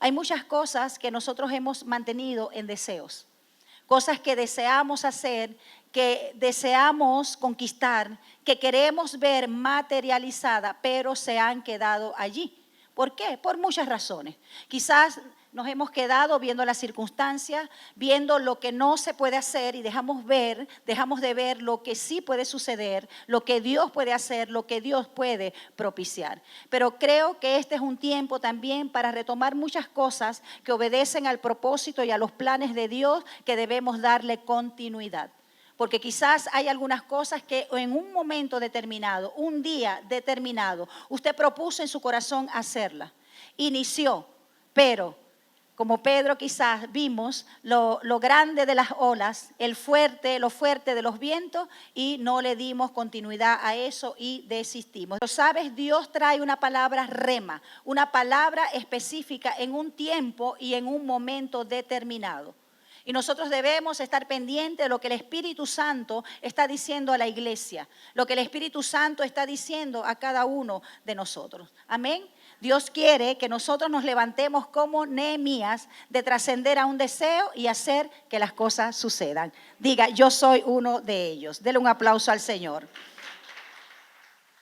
hay muchas cosas que nosotros hemos mantenido en deseos. Cosas que deseamos hacer, que deseamos conquistar, que queremos ver materializada, pero se han quedado allí. ¿Por qué? Por muchas razones. Quizás nos hemos quedado viendo las circunstancias, viendo lo que no se puede hacer y dejamos de ver lo que sí puede suceder, lo que Dios puede hacer, lo que Dios puede propiciar. Pero creo que este es un tiempo también para retomar muchas cosas que obedecen al propósito y a los planes de Dios, que debemos darle continuidad. Porque quizás hay algunas cosas que en un momento determinado, un día determinado, usted propuso en su corazón hacerla. Inició, pero como Pedro quizás vimos lo grande de las olas, lo fuerte de los vientos, y no le dimos continuidad a eso y desistimos. Pero sabes, Dios trae una palabra rema, una palabra específica en un tiempo y en un momento determinado. Y nosotros debemos estar pendientes de lo que el Espíritu Santo está diciendo a la iglesia, lo que el Espíritu Santo está diciendo a cada uno de nosotros. Amén. Dios quiere que nosotros nos levantemos como Nehemías, de trascender a un deseo y hacer que las cosas sucedan. Diga, yo soy uno de ellos. Dele un aplauso al Señor.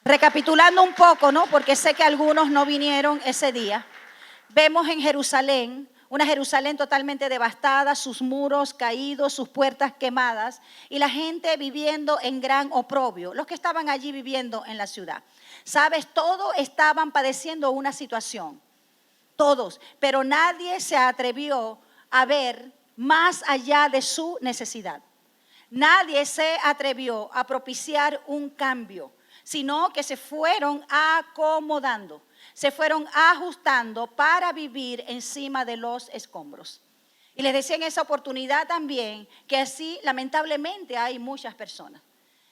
Recapitulando un poco, ¿no? Porque sé que algunos no vinieron ese día. Vemos en Jerusalén, una Jerusalén totalmente devastada, sus muros caídos, sus puertas quemadas y la gente viviendo en gran oprobio, los que estaban allí viviendo en la ciudad. Sabes, todos estaban padeciendo una situación, todos, pero nadie se atrevió a ver más allá de su necesidad. Nadie se atrevió a propiciar un cambio, sino que se fueron acomodando. Se fueron ajustando para vivir encima de los escombros. Y les decía en esa oportunidad también que así lamentablemente hay muchas personas.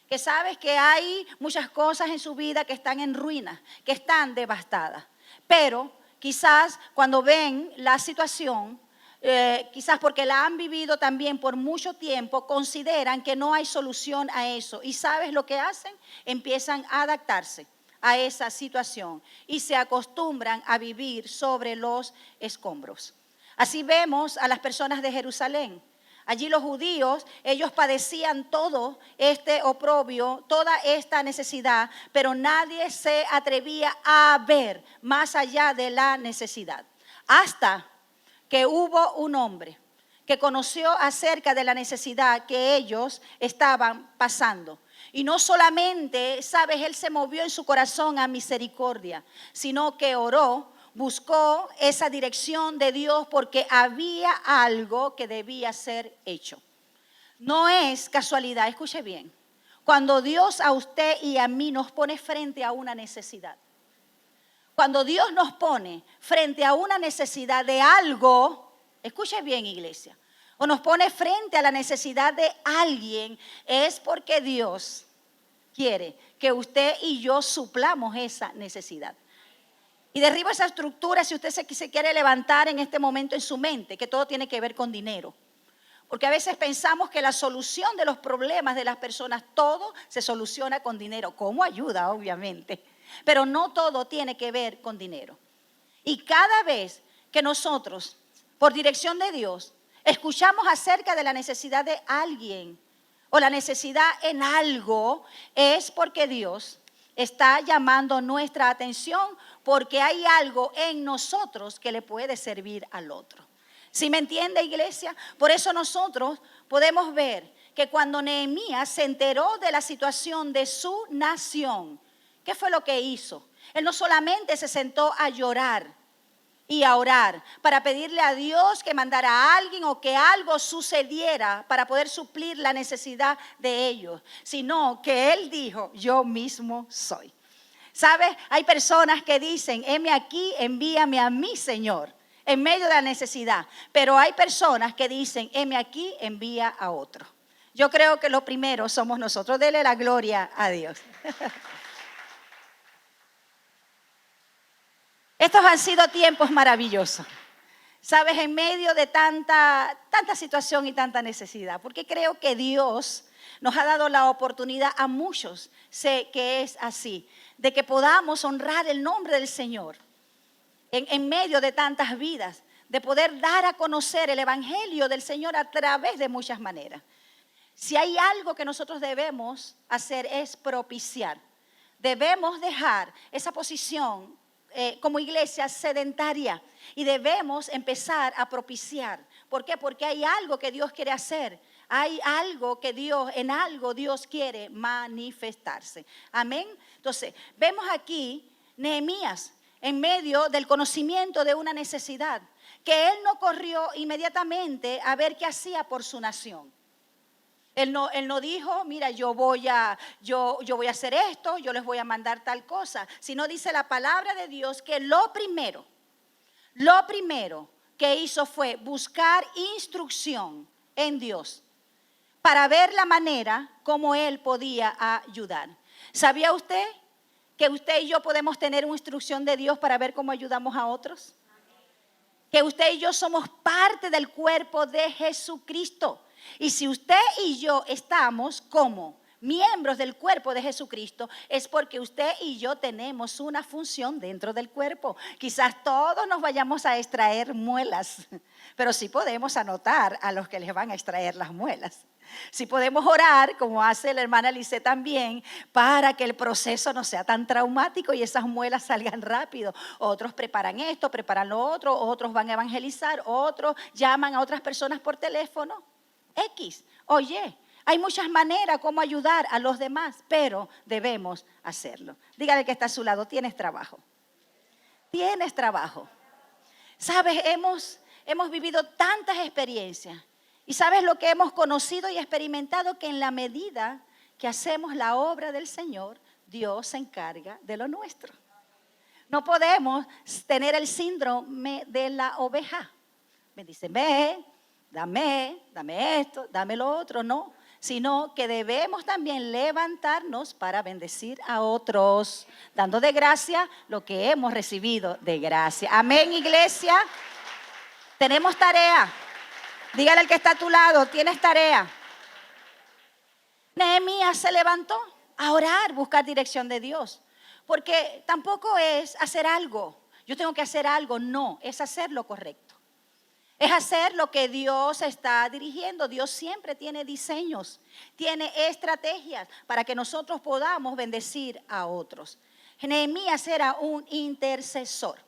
Que sabes que hay muchas cosas en su vida que están en ruinas, que están devastadas. Pero quizás cuando ven la situación, quizás porque la han vivido también por mucho tiempo, consideran que no hay solución a eso. ¿Y sabes lo que hacen? Empiezan a adaptarse a esa situación y se acostumbran a vivir sobre los escombros. Así vemos a las personas de Jerusalén. Allí los judíos, ellos padecían todo este oprobio, toda esta necesidad, pero nadie se atrevía a ver más allá de la necesidad. Hasta que hubo un hombre que conoció acerca de la necesidad que ellos estaban pasando. Y no solamente, sabes, él se movió en su corazón a misericordia, sino que oró, buscó esa dirección de Dios porque había algo que debía ser hecho. No es casualidad, escuche bien, cuando Dios a usted y a mí nos pone frente a una necesidad. Cuando Dios nos pone frente a una necesidad de algo, escuche bien, iglesia, o nos pone frente a la necesidad de alguien, es porque Dios quiere que usted y yo suplamos esa necesidad. Y derriba esa estructura si usted se quiere levantar en este momento en su mente, que todo tiene que ver con dinero. Porque a veces pensamos que la solución de los problemas de las personas, todo se soluciona con dinero, como ayuda obviamente, pero no todo tiene que ver con dinero. Y cada vez que nosotros, por dirección de Dios, escuchamos acerca de la necesidad de alguien o la necesidad en algo, es porque Dios está llamando nuestra atención, porque hay algo en nosotros que le puede servir al otro. ¿Sí me entiende, iglesia? Por eso nosotros podemos ver que cuando Nehemías se enteró de la situación de su nación, ¿qué fue lo que hizo? Él no solamente se sentó a llorar y a orar para pedirle a Dios que mandara a alguien o que algo sucediera para poder suplir la necesidad de ellos, sino que él dijo, yo mismo soy. ¿Sabes? Hay personas que dicen, heme aquí, envíame a mí, Señor, en medio de la necesidad. Pero hay personas que dicen, heme aquí, envía a otro. Yo creo que lo primero somos nosotros. Dele la gloria a Dios. Estos han sido tiempos maravillosos. ¿Sabes? En medio de tanta situación y tanta necesidad. Porque creo que Dios nos ha dado la oportunidad a muchos, sé que es así, de que podamos honrar el nombre del Señor en medio de tantas vidas, de poder dar a conocer el evangelio del Señor a través de muchas maneras. Si hay algo que nosotros debemos hacer es propiciar. Debemos dejar esa posición como iglesia sedentaria y debemos empezar a propiciar. ¿Por qué? Porque hay algo que Dios quiere hacer. Hay algo que en algo Dios quiere manifestarse. Amén. Entonces, vemos aquí Nehemías en medio del conocimiento de una necesidad, que él no corrió inmediatamente a ver qué hacía por su nación. Él no dijo, mira, yo voy a hacer esto, yo les voy a mandar tal cosa. Sino dice la palabra de Dios que lo primero que hizo fue buscar instrucción en Dios para ver la manera como él podía ayudar. ¿Sabía usted que usted y yo podemos tener una instrucción de Dios para ver cómo ayudamos a otros? Que usted y yo somos parte del cuerpo de Jesucristo. Y si usted y yo estamos como miembros del cuerpo de Jesucristo, es porque usted y yo tenemos una función dentro del cuerpo. Quizás todos nos vayamos a extraer muelas, pero sí podemos anotar a los que les van a extraer las muelas. Sí podemos orar, como hace la hermana Lice también, para que el proceso no sea tan traumático y esas muelas salgan rápido. Otros preparan esto, preparan lo otro, otros van a evangelizar, otros llaman a otras personas por teléfono. Oye, hay muchas maneras como ayudar a los demás, pero debemos hacerlo. Dígale que está a su lado, tienes trabajo. Tienes trabajo. Sabes, hemos vivido tantas experiencias. Y sabes lo que hemos conocido y experimentado, que en la medida que hacemos la obra del Señor, Dios se encarga de lo nuestro. No podemos tener el síndrome de la oveja. Me dicen, ve, dame esto, dame lo otro. No, sino que debemos también levantarnos para bendecir a otros, dando de gracia lo que hemos recibido de gracia. Amén, iglesia. Tenemos tarea. Dígale al que está a tu lado, tienes tarea. Nehemías se levantó a orar, buscar dirección de Dios. Porque tampoco es hacer algo. Yo tengo que hacer algo. No, es hacer lo correcto. Es hacer lo que Dios está dirigiendo. Dios siempre tiene diseños, tiene estrategias para que nosotros podamos bendecir a otros. Nehemías era un intercesor.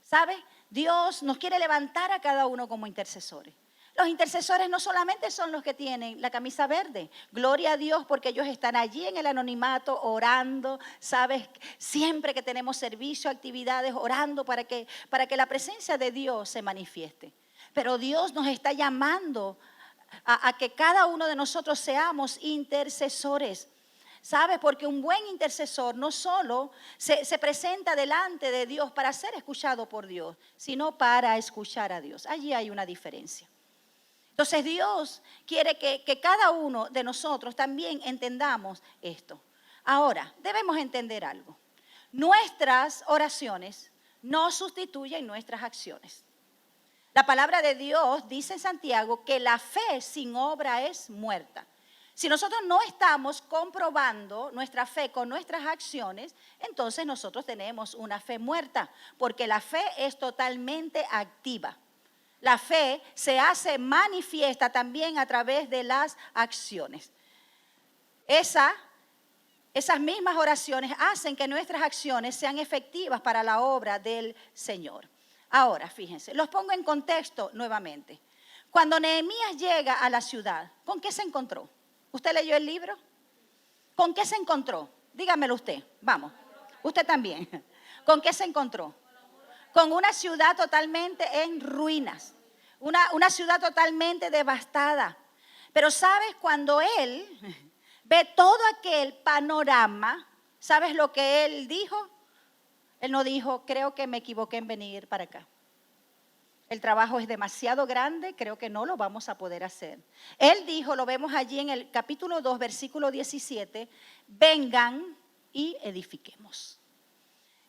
¿Sabe? Dios nos quiere levantar a cada uno como intercesores. Los intercesores no solamente son los que tienen la camisa verde. Gloria a Dios porque ellos están allí en el anonimato orando, ¿sabes? Siempre que tenemos servicio, actividades, orando para que la presencia de Dios se manifieste. Pero Dios nos está llamando a que cada uno de nosotros seamos intercesores. ¿Sabes? Porque un buen intercesor no solo se presenta delante de Dios para ser escuchado por Dios, sino para escuchar a Dios. Allí hay una diferencia. Entonces Dios quiere que cada uno de nosotros también entendamos esto. Ahora, debemos entender algo. Nuestras oraciones no sustituyen nuestras acciones. La palabra de Dios dice en Santiago que la fe sin obra es muerta. Si nosotros no estamos comprobando nuestra fe con nuestras acciones, entonces nosotros tenemos una fe muerta, porque la fe es totalmente activa. La fe se hace manifiesta también a través de las acciones. Esas mismas oraciones hacen que nuestras acciones sean efectivas para la obra del Señor. Ahora, fíjense, los pongo en contexto nuevamente. Cuando Nehemías llega a la ciudad, ¿con qué se encontró? ¿Usted leyó el libro? ¿Con qué se encontró? Dígamelo usted, vamos, usted también. ¿Con qué se encontró? Con una ciudad totalmente en ruinas, una ciudad totalmente devastada. Pero ¿sabes? Cuando él ve todo aquel panorama, ¿sabes lo que él dijo? Él no dijo, creo que me equivoqué en venir para acá. El trabajo es demasiado grande, creo que no lo vamos a poder hacer. Él dijo, lo vemos allí en el capítulo 2, versículo 17, vengan y edifiquemos.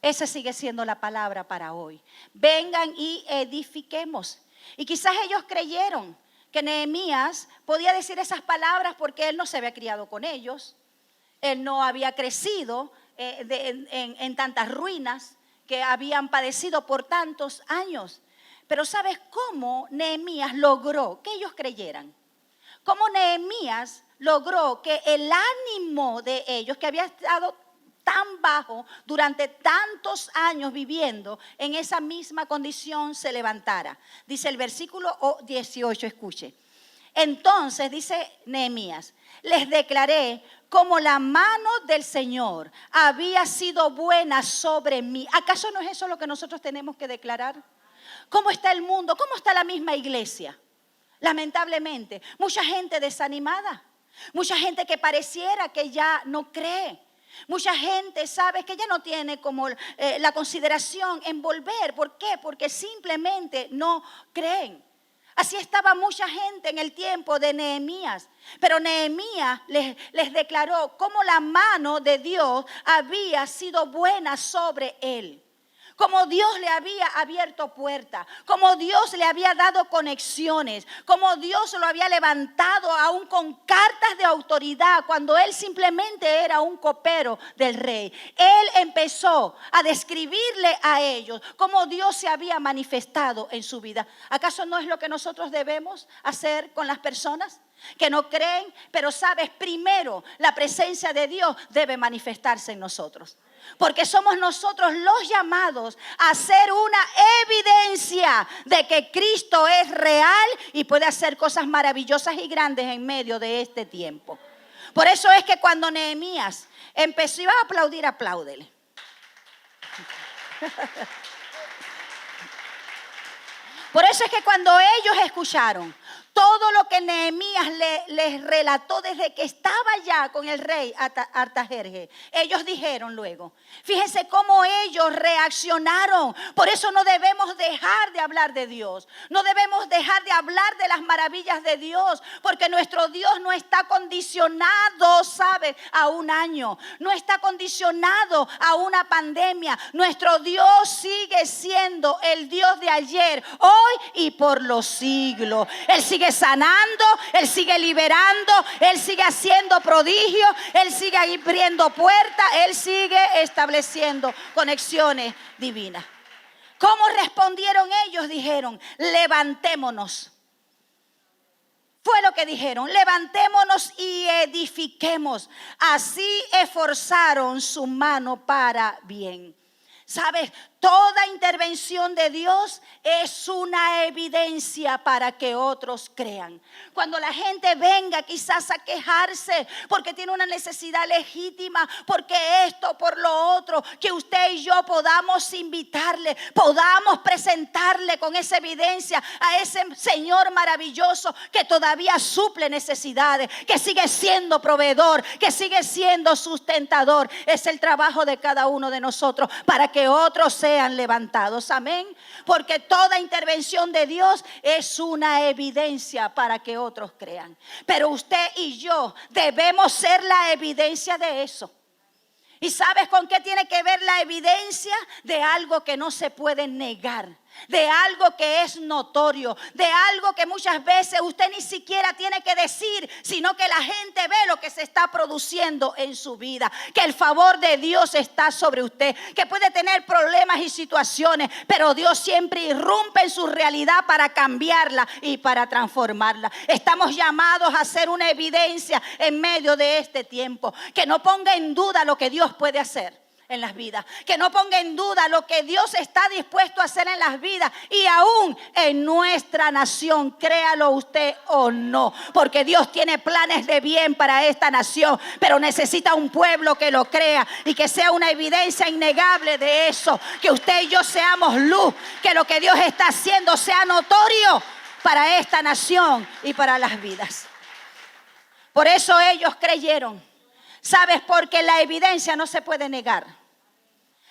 Esa sigue siendo la palabra para hoy. Vengan y edifiquemos. Y quizás ellos creyeron que Nehemías podía decir esas palabras porque él no se había criado con ellos. Él no había crecido en tantas ruinas que habían padecido por tantos años. Pero ¿sabes cómo Nehemías logró que ellos creyeran? ¿Cómo Nehemías logró que el ánimo de ellos, que había estado tan bajo durante tantos años viviendo en esa misma condición, se levantara? Dice el versículo 18, escuche. Entonces, dice Nehemías, les declaré como la mano del Señor había sido buena sobre mí. ¿Acaso no es eso lo que nosotros tenemos que declarar? ¿Cómo está el mundo? ¿Cómo está la misma iglesia? Lamentablemente, mucha gente desanimada, mucha gente que pareciera que ya no cree. Mucha gente, ¿sabes?, que ya no tiene como la consideración en volver. ¿Por qué? Porque simplemente no creen. Así estaba mucha gente en el tiempo de Nehemías. Pero Nehemías les declaró cómo la mano de Dios había sido buena sobre él. Como Dios le había abierto puertas, como Dios le había dado conexiones, como Dios lo había levantado aún con cartas de autoridad cuando él simplemente era un copero del rey. Él empezó a describirle a ellos cómo Dios se había manifestado en su vida. ¿Acaso no es lo que nosotros debemos hacer con las personas que no creen? Pero sabes, primero la presencia de Dios debe manifestarse en nosotros. Porque somos nosotros los llamados a hacer una evidencia de que Cristo es real y puede hacer cosas maravillosas y grandes en medio de este tiempo. Por eso es que cuando Nehemías empezó, iba a aplaudir, apláudele. Por eso es que cuando ellos escucharon todo lo que Nehemías les relató desde que estaba ya con el rey Artajerjes, ellos dijeron luego, fíjense cómo ellos reaccionaron. Por eso no debemos dejar de hablar de Dios, no debemos dejar de hablar de las maravillas de Dios, porque nuestro Dios no está condicionado, ¿sabes?, a un año, no está condicionado a una pandemia. Nuestro Dios sigue siendo el Dios de ayer, hoy y por los siglos. Él sigue sanando, Él sigue liberando, Él sigue haciendo prodigios, Él sigue abriendo puertas, Él sigue estableciendo conexiones divinas. ¿Cómo respondieron ellos? Dijeron, levantémonos. Fue lo que dijeron, levantémonos y edifiquemos. Así esforzaron su mano para bien. ¿Sabes? Toda intervención de Dios es una evidencia para que otros crean. Cuando la gente venga quizás a quejarse porque tiene una necesidad legítima, porque esto, por lo otro, que usted y yo podamos invitarle, podamos presentarle con esa evidencia a ese Señor maravilloso que todavía suple necesidades, que sigue siendo proveedor, que sigue siendo sustentador. Es el trabajo de cada uno de nosotros para que otros sean levantados, amén, porque toda intervención de Dios es una evidencia para que otros crean, pero usted y yo debemos ser la evidencia de eso. ¿Y sabes con qué tiene que ver la evidencia? De algo que no se puede negar, de algo que es notorio, de algo que muchas veces usted ni siquiera tiene que decir, sino que la gente ve lo que se está produciendo en su vida, que el favor de Dios está sobre usted, que puede tener problemas y situaciones, pero Dios siempre irrumpe en su realidad para cambiarla y para transformarla. Estamos llamados a hacer una evidencia en medio de este tiempo, que no ponga en duda lo que Dios puede hacer en las vidas, que no ponga en duda lo que Dios está dispuesto a hacer en las vidas y aún en nuestra nación, créalo usted o no, porque Dios tiene planes de bien para esta nación, pero necesita un pueblo que lo crea y que sea una evidencia innegable de eso, que usted y yo seamos luz, que lo que Dios está haciendo sea notorio para esta nación y para las vidas. Por eso ellos creyeron. ¿Sabes? Porque la evidencia no se puede negar.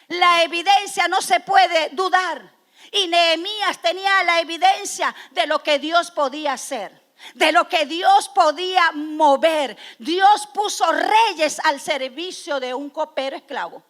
La evidencia no se puede dudar. Y Nehemías tenía la evidencia de lo que Dios podía hacer, de lo que Dios podía mover. Dios puso reyes al servicio de un copero esclavo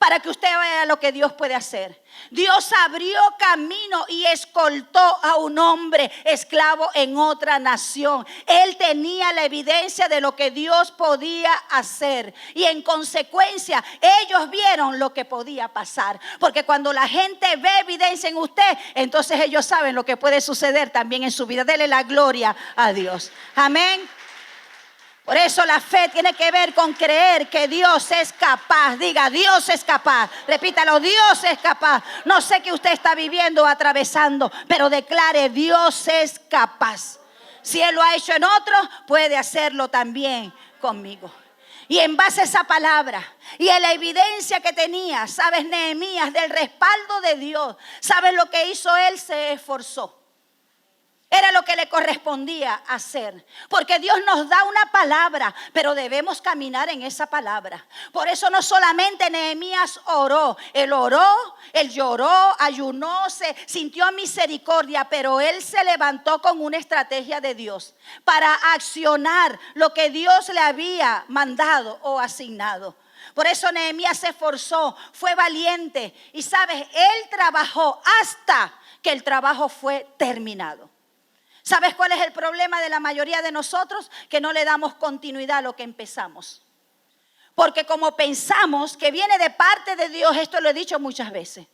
para que usted vea lo que Dios puede hacer. Dios abrió camino y escoltó a un hombre esclavo en otra nación. Él tenía la evidencia de lo que Dios podía hacer. Y en consecuencia, ellos vieron lo que podía pasar. Porque cuando la gente ve evidencia en usted, entonces ellos saben lo que puede suceder también en su vida. Dele la gloria a Dios. Amén. Por eso la fe tiene que ver con creer que Dios es capaz. Diga, Dios es capaz. Repítalo, Dios es capaz. No sé qué usted está viviendo o atravesando, pero declare, Dios es capaz. Si Él lo ha hecho en otros, puede hacerlo también conmigo. Y en base a esa palabra y a la evidencia que tenía, ¿sabes? Nehemías, del respaldo de Dios, ¿sabes lo que hizo él? Se esforzó. Era lo que le correspondía hacer. Porque Dios nos da una palabra, pero debemos caminar en esa palabra. Por eso no solamente Nehemías oró, él lloró, ayunó, se sintió misericordia, pero él se levantó con una estrategia de Dios para accionar lo que Dios le había mandado o asignado. Por eso Nehemías se esforzó, fue valiente y sabes, él trabajó hasta que el trabajo fue terminado. ¿Sabes cuál es el problema de la mayoría de nosotros? Que no le damos continuidad a lo que empezamos. Porque como pensamos que viene de parte de Dios, esto lo he dicho muchas veces,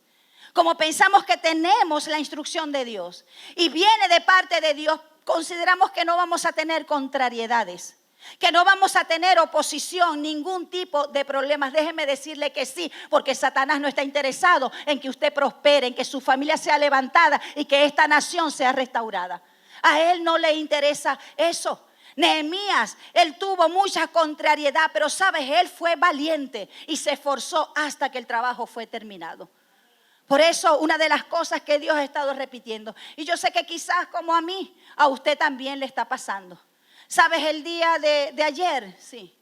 como pensamos que tenemos la instrucción de Dios y viene de parte de Dios, consideramos que no vamos a tener contrariedades, que no vamos a tener oposición, ningún tipo de problemas. Déjeme decirle que sí, porque Satanás no está interesado en que usted prospere, en que su familia sea levantada y que esta nación sea restaurada. A él no le interesa eso. Nehemías, él tuvo mucha contrariedad, pero sabes, él fue valiente y se esforzó hasta que el trabajo fue terminado. Por eso una de las cosas que Dios ha estado repitiendo, y yo sé que quizás como a mí, a usted también le está pasando. Sabes, el día de ayer, sí,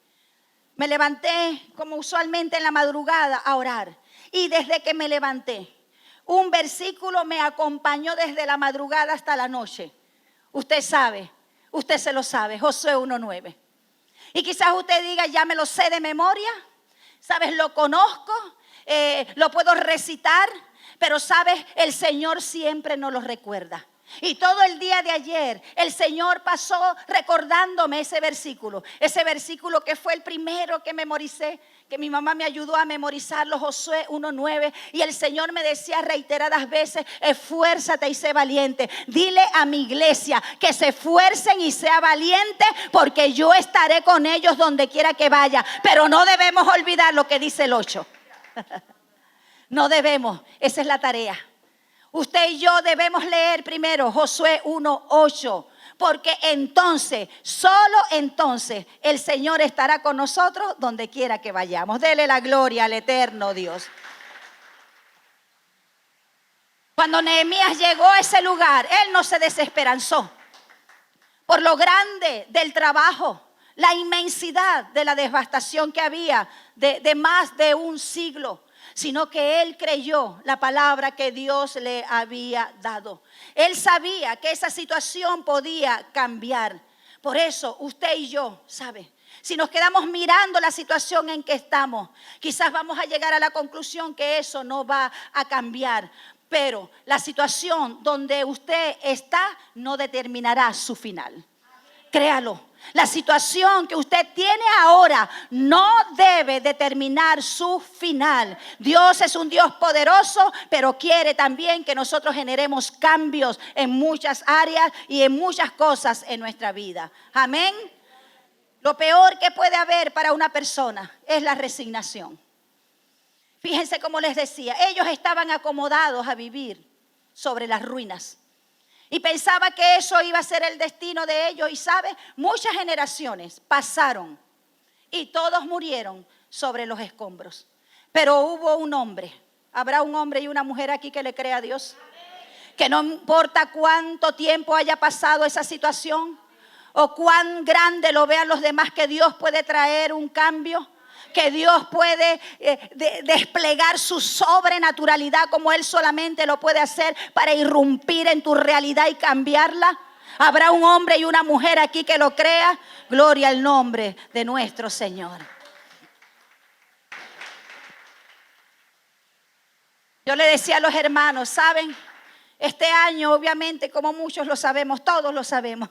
me levanté como usualmente en la madrugada a orar. Y desde que me levanté, un versículo me acompañó desde la madrugada hasta la noche. Usted sabe, usted se lo sabe, Josué 1:9. Y quizás usted diga, ya me lo sé de memoria, sabes, lo conozco, lo puedo recitar, pero sabes, el Señor siempre nos lo recuerda. Y todo el día de ayer el Señor pasó recordándome ese versículo que fue el primero que memoricé, que mi mamá me ayudó a memorizarlo, Josué 1:9, y el Señor me decía reiteradas veces, esfuérzate y sé valiente. Dile a mi iglesia que se esfuercen y sea valiente, porque yo estaré con ellos donde quiera que vaya. Pero no debemos olvidar lo que dice el 8. No debemos, esa es la tarea. Usted y yo debemos leer primero Josué 1:8, porque entonces, solo entonces, el Señor estará con nosotros donde quiera que vayamos. Dele la gloria al eterno Dios. Cuando Nehemías llegó a ese lugar, él no se desesperanzó por lo grande del trabajo, la inmensidad de la devastación que había de más de un siglo, sino que él creyó la palabra que Dios le había dado. Él sabía que esa situación podía cambiar. Por eso usted y yo, ¿sabe? Si nos quedamos mirando la situación en que estamos, quizás vamos a llegar a la conclusión que eso no va a cambiar. Pero la situación donde usted está no determinará su final. Créalo. La situación que usted tiene ahora no debe determinar su final. Dios es un Dios poderoso, pero quiere también que nosotros generemos cambios en muchas áreas y en muchas cosas en nuestra vida. Amén. Lo peor que puede haber para una persona es la resignación. Fíjense cómo les decía, ellos estaban acomodados a vivir sobre las ruinas. Y pensaba que eso iba a ser el destino de ellos. Y sabe, muchas generaciones pasaron y todos murieron sobre los escombros. Pero hubo un hombre, habrá un hombre y una mujer aquí que le crea a Dios. Que no importa cuánto tiempo haya pasado esa situación o cuán grande lo vean los demás, que Dios puede traer un cambio. Que Dios puede desplegar su sobrenaturalidad como Él solamente lo puede hacer para irrumpir en tu realidad y cambiarla. Habrá un hombre y una mujer aquí que lo crea. Gloria al nombre de nuestro Señor. Yo le decía a los hermanos, ¿saben? Este año, obviamente, como muchos lo sabemos, todos lo sabemos,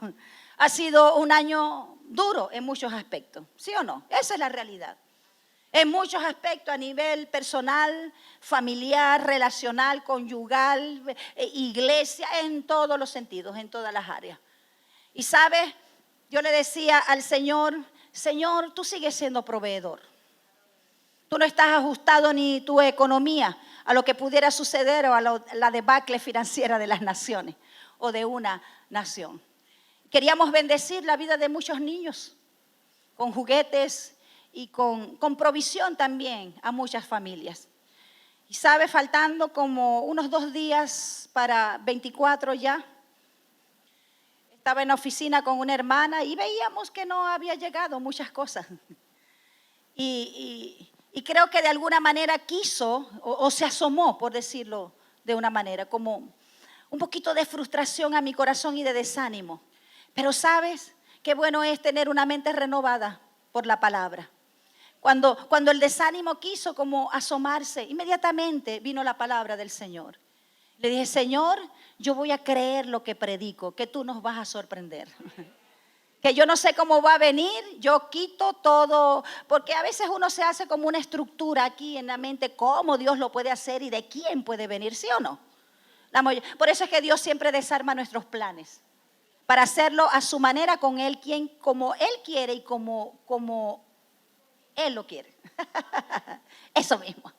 ha sido un año duro en muchos aspectos, ¿sí o no? Esa es la realidad. En muchos aspectos, a nivel personal, familiar, relacional, conyugal, iglesia, en todos los sentidos, en todas las áreas. Y sabes, yo le decía al Señor, Señor, tú sigues siendo proveedor. Tú no estás ajustado ni tu economía a lo que pudiera suceder o a la debacle financiera de las naciones o de una nación. Queríamos bendecir la vida de muchos niños con juguetes y con provisión también a muchas familias. Y sabe, faltando como unos 2 días para 24 ya, estaba en la oficina con una hermana y veíamos que no había llegado muchas cosas. Y creo que de alguna manera quiso o se asomó, por decirlo de una manera, como un poquito de frustración a mi corazón y de desánimo. Pero sabes, qué bueno es tener una mente renovada por la palabra. Cuando el desánimo quiso como asomarse, inmediatamente vino la palabra del Señor. Le dije, Señor, yo voy a creer lo que predico, que tú nos vas a sorprender. Que yo no sé cómo va a venir, yo quito todo, porque a veces uno se hace como una estructura aquí en la mente, cómo Dios lo puede hacer y de quién puede venir, ¿sí o no? Por eso es que Dios siempre desarma nuestros planes, para hacerlo a su manera con Él, como Él quiere y como Él lo quiere. Eso mismo.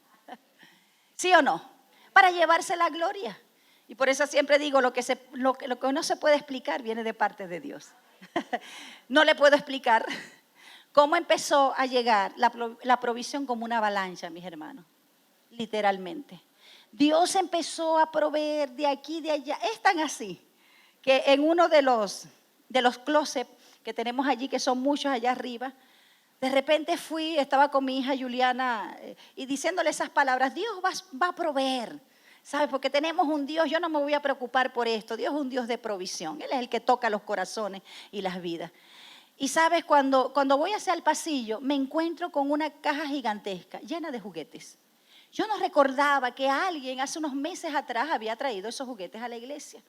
¿Sí o no? Para llevarse la gloria. Y por eso siempre digo, lo que no se puede explicar viene de parte de Dios. No le puedo explicar cómo empezó a llegar la provisión como una avalancha, mis hermanos. Literalmente. Dios empezó a proveer de aquí y de allá. Es tan así que en uno de los closets que tenemos allí, que son muchos allá arriba, de repente estaba con mi hija Juliana y diciéndole esas palabras, Dios va a proveer. ¿Sabes? Porque tenemos un Dios, yo no me voy a preocupar por esto, Dios es un Dios de provisión, Él es el que toca los corazones y las vidas. Y sabes, cuando voy hacia el pasillo, me encuentro con una caja gigantesca, llena de juguetes. Yo no recordaba que alguien hace unos meses atrás había traído esos juguetes a la iglesia.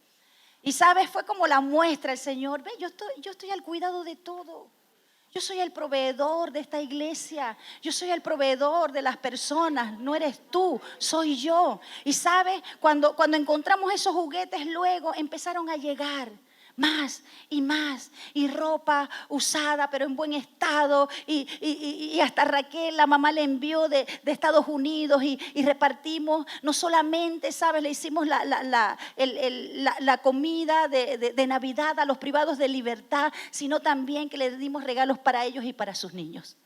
Y sabes, fue como la muestra el Señor, ve, yo estoy al cuidado de todo. Yo soy el proveedor de esta iglesia, yo soy el proveedor de las personas, no eres tú, soy yo. Y sabes, cuando encontramos esos juguetes, luego empezaron a llegar más y más, y ropa usada pero en buen estado, y hasta Raquel, la mamá, le envió de Estados Unidos y repartimos, no solamente, ¿sabes? Le hicimos la comida de Navidad a los privados de libertad, sino también que le dimos regalos para ellos y para sus niños.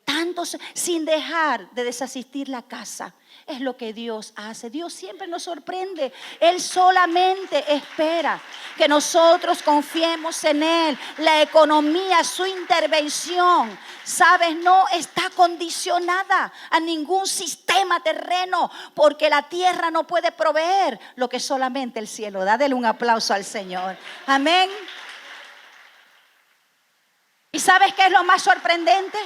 Tantos, sin dejar de desasistir la casa. Es lo que Dios hace. Dios siempre nos sorprende. Él solamente espera que nosotros confiemos en Él. La economía, su intervención, ¿sabes? No está condicionada a ningún sistema terreno, porque la tierra no puede proveer lo que solamente el cielo da. Dele un aplauso al Señor. Amén. ¿Y sabes qué es lo más sorprendente?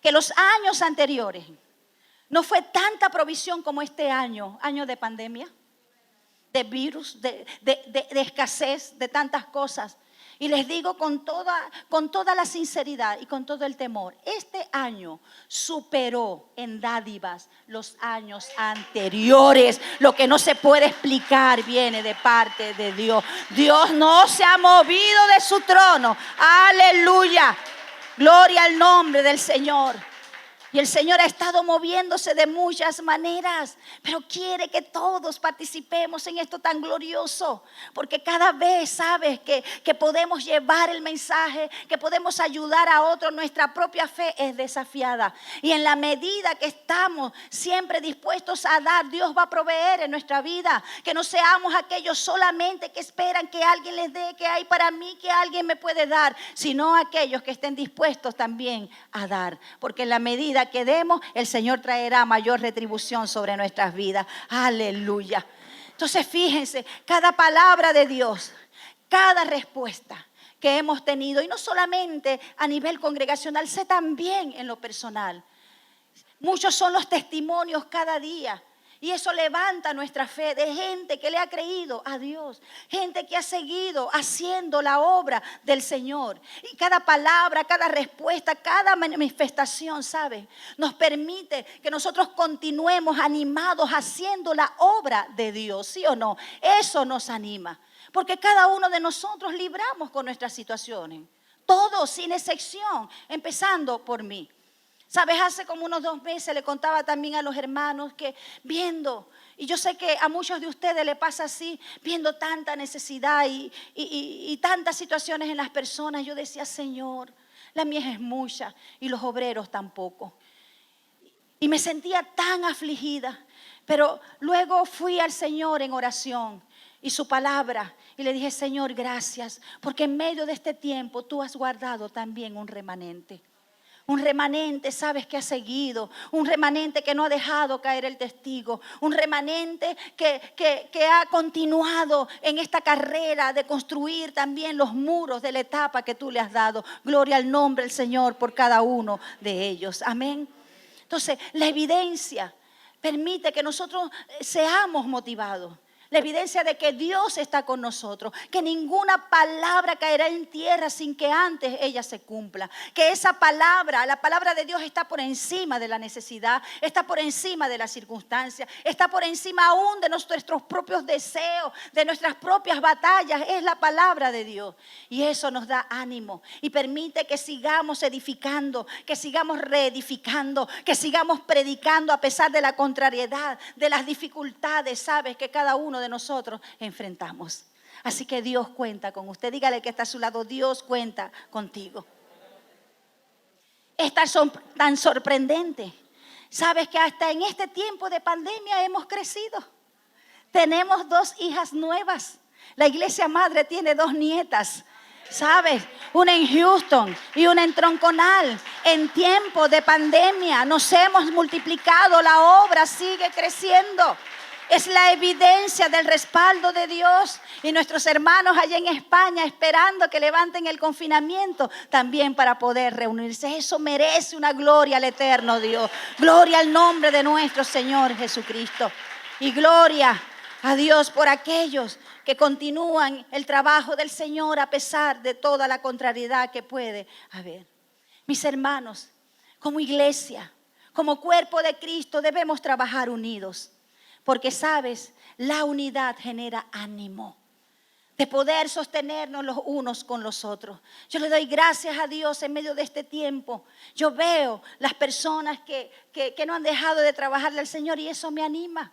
Que los años anteriores no fue tanta provisión como este año de pandemia, de virus, de escasez, de tantas cosas. Y les digo con toda la sinceridad y con todo el temor, este año superó en dádivas los años anteriores. Lo que no se puede explicar viene de parte de Dios. Dios no se ha movido de su trono. Aleluya. Gloria al nombre del Señor. Y el Señor ha estado moviéndose de muchas maneras, pero quiere que todos participemos en esto tan glorioso, porque cada vez sabes que podemos llevar el mensaje, que podemos ayudar a otros. Nuestra propia fe es desafiada, y en la medida que estamos siempre dispuestos a dar, Dios va a proveer en nuestra vida. Que no seamos aquellos solamente que esperan que alguien les dé, que hay para mí, que alguien me puede dar, sino aquellos que estén dispuestos también a dar, porque en la medida que demos, el Señor traerá mayor retribución sobre nuestras vidas. Aleluya. Entonces fíjense, cada palabra de Dios, cada respuesta que hemos tenido, y no solamente a nivel congregacional, sé también en lo personal. Muchos son los testimonios cada día. Y eso levanta nuestra fe de gente que le ha creído a Dios, gente que ha seguido haciendo la obra del Señor. Y cada palabra, cada respuesta, cada manifestación, ¿sabe? Nos permite que nosotros continuemos animados haciendo la obra de Dios, ¿sí o no? Eso nos anima, porque cada uno de nosotros libramos con nuestras situaciones, todos sin excepción, empezando por mí. Sabes, hace como unos 2 meses le contaba también a los hermanos que viendo, y yo sé que a muchos de ustedes le pasa así, viendo tanta necesidad y tantas situaciones en las personas, yo decía, Señor, la mies es mucha y los obreros tampoco. Y me sentía tan afligida, pero luego fui al Señor en oración y su palabra y le dije, Señor, gracias, porque en medio de este tiempo tú has guardado también un remanente. Un remanente, sabes, que ha seguido. Un remanente que no ha dejado caer el testigo. Un remanente que ha continuado en esta carrera de construir también los muros de la etapa que tú le has dado. Gloria al nombre del Señor por cada uno de ellos. Amén. Entonces, la evidencia permite que nosotros seamos motivados. La evidencia de que Dios está con nosotros, que ninguna palabra caerá en tierra sin que antes ella se cumpla. Que esa palabra, la palabra de Dios está por encima de la necesidad, está por encima de las circunstancias, está por encima aún de nuestros propios deseos, de nuestras propias batallas. Es la palabra de Dios y eso nos da ánimo y permite que sigamos edificando, que sigamos reedificando, que sigamos predicando a pesar de la contrariedad, de las dificultades, sabes, que cada uno de nosotros enfrentamos. Así que Dios cuenta con usted. Dígale que está a su lado, Dios cuenta contigo. Es tan sorprendente. Sabes que hasta en este tiempo de pandemia hemos crecido. Tenemos 2 hijas nuevas. La iglesia madre tiene 2 nietas. ¿Sabes? Una en Houston y una en Tronconal. En tiempo de pandemia nos hemos multiplicado. La obra sigue creciendo. Es la evidencia del respaldo de Dios y nuestros hermanos allá en España esperando que levanten el confinamiento también para poder reunirse. Eso merece una gloria al eterno Dios. Gloria al nombre de nuestro Señor Jesucristo. Y gloria a Dios por aquellos que continúan el trabajo del Señor a pesar de toda la contrariedad que puede haber. Mis hermanos, como iglesia, como cuerpo de Cristo debemos trabajar unidos. Porque sabes, la unidad genera ánimo de poder sostenernos los unos con los otros. Yo le doy gracias a Dios en medio de este tiempo. Yo veo las personas que no han dejado de trabajarle al Señor y eso me anima.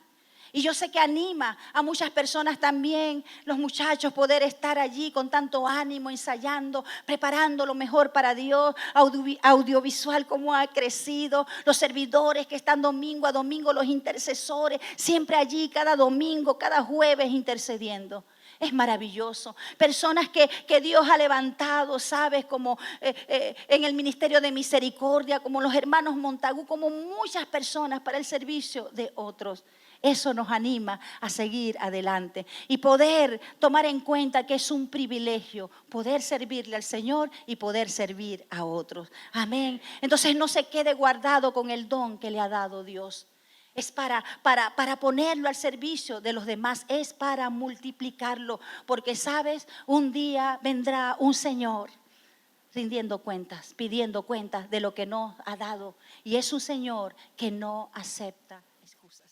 Y yo sé que anima a muchas personas también, los muchachos, poder estar allí con tanto ánimo, ensayando, preparando lo mejor para Dios, audiovisual como ha crecido, los servidores que están domingo a domingo, los intercesores, siempre allí cada domingo, cada jueves intercediendo. Es maravilloso. Personas que Dios ha levantado, ¿sabes? Como en el Ministerio de Misericordia, como los hermanos Montagu, como muchas personas para el servicio de otros. Eso nos anima a seguir adelante y poder tomar en cuenta que es un privilegio poder servirle al Señor y poder servir a otros. Amén. Entonces no se quede guardado con el don que le ha dado Dios. Es para ponerlo al servicio de los demás, es para multiplicarlo. Porque sabes, un día vendrá un Señor rindiendo cuentas, pidiendo cuentas de lo que nos ha dado. Y es un Señor que no acepta excusas.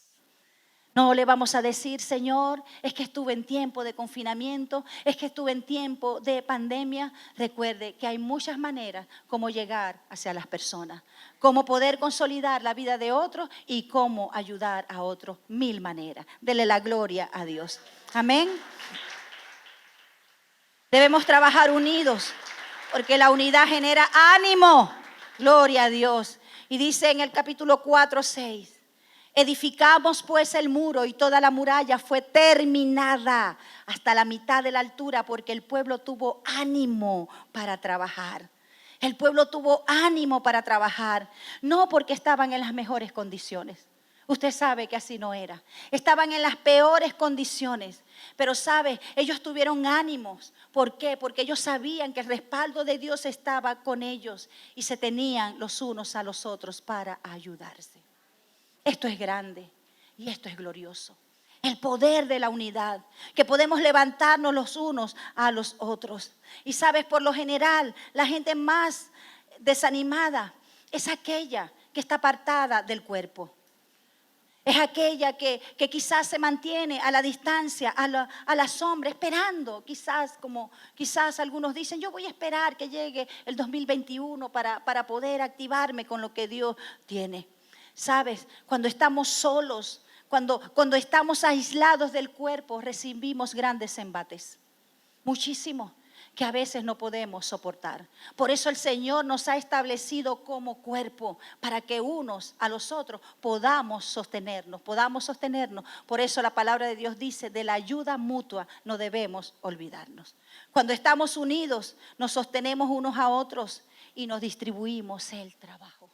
No le vamos a decir, Señor, es que estuve en tiempo de confinamiento, es que estuve en tiempo de pandemia. Recuerde que hay muchas maneras como llegar hacia las personas, cómo poder consolidar la vida de otros y cómo ayudar a otros. 1000 maneras. Dele la gloria a Dios. Amén. Debemos trabajar unidos porque la unidad genera ánimo. Gloria a Dios. Y dice en el capítulo 4:6. Edificamos pues el muro y toda la muralla fue terminada hasta la mitad de la altura porque el pueblo tuvo ánimo para trabajar. El pueblo tuvo ánimo para trabajar, no porque estaban en las mejores condiciones. Usted sabe que así no era. Estaban en las peores condiciones, pero sabe, ellos tuvieron ánimos. ¿Por qué? Porque ellos sabían que el respaldo de Dios estaba con ellos y se tenían los unos a los otros para ayudarse. Esto es grande. Y esto es glorioso. El poder de la unidad, que podemos levantarnos los unos a los otros. Y sabes, por lo general, la gente más desanimada es aquella que está apartada del cuerpo. Es aquella que quizás se mantiene a la distancia, a la sombra, esperando. Quizás algunos dicen, yo voy a esperar que llegue el 2021 para poder activarme con lo que Dios tiene. ¿Sabes? Cuando estamos solos, cuando estamos aislados del cuerpo, recibimos grandes embates. Muchísimo, que a veces no podemos soportar. Por eso el Señor nos ha establecido como cuerpo, para que unos a los otros podamos sostenernos. Por eso la palabra de Dios dice, de la ayuda mutua no debemos olvidarnos. Cuando estamos unidos, nos sostenemos unos a otros y nos distribuimos el trabajo.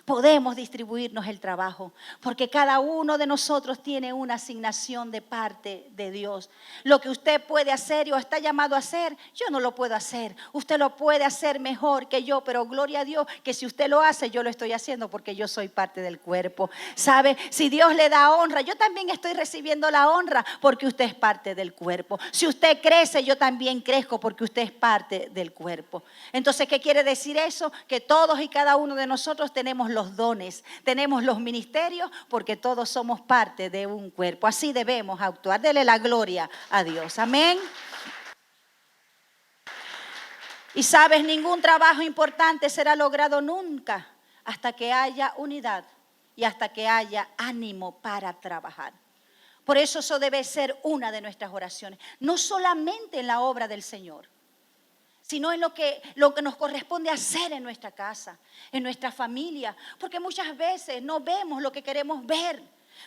Podemos distribuirnos el trabajo, porque cada uno de nosotros tiene una asignación de parte de Dios. Lo que usted puede hacer o está llamado a hacer, yo no lo puedo hacer. Usted lo puede hacer mejor que yo, pero gloria a Dios que si usted lo hace, yo lo estoy haciendo porque yo soy parte del cuerpo. ¿Sabe? Si Dios le da honra, yo también estoy recibiendo la honra porque usted es parte del cuerpo. Si usted crece, yo también crezco porque usted es parte del cuerpo. Entonces, ¿qué quiere decir eso? Que todos y cada uno de nosotros tenemos los dones, tenemos los ministerios, porque todos somos parte de un cuerpo. Así debemos actuar. Dele la gloria a Dios. Amén. Y sabes, ningún trabajo importante será logrado nunca hasta que haya unidad y hasta que haya ánimo para trabajar. Por eso debe ser una de nuestras oraciones. No solamente en la obra del Señor, sino en lo que nos corresponde hacer en nuestra casa, en nuestra familia. Porque muchas veces no vemos lo que queremos ver.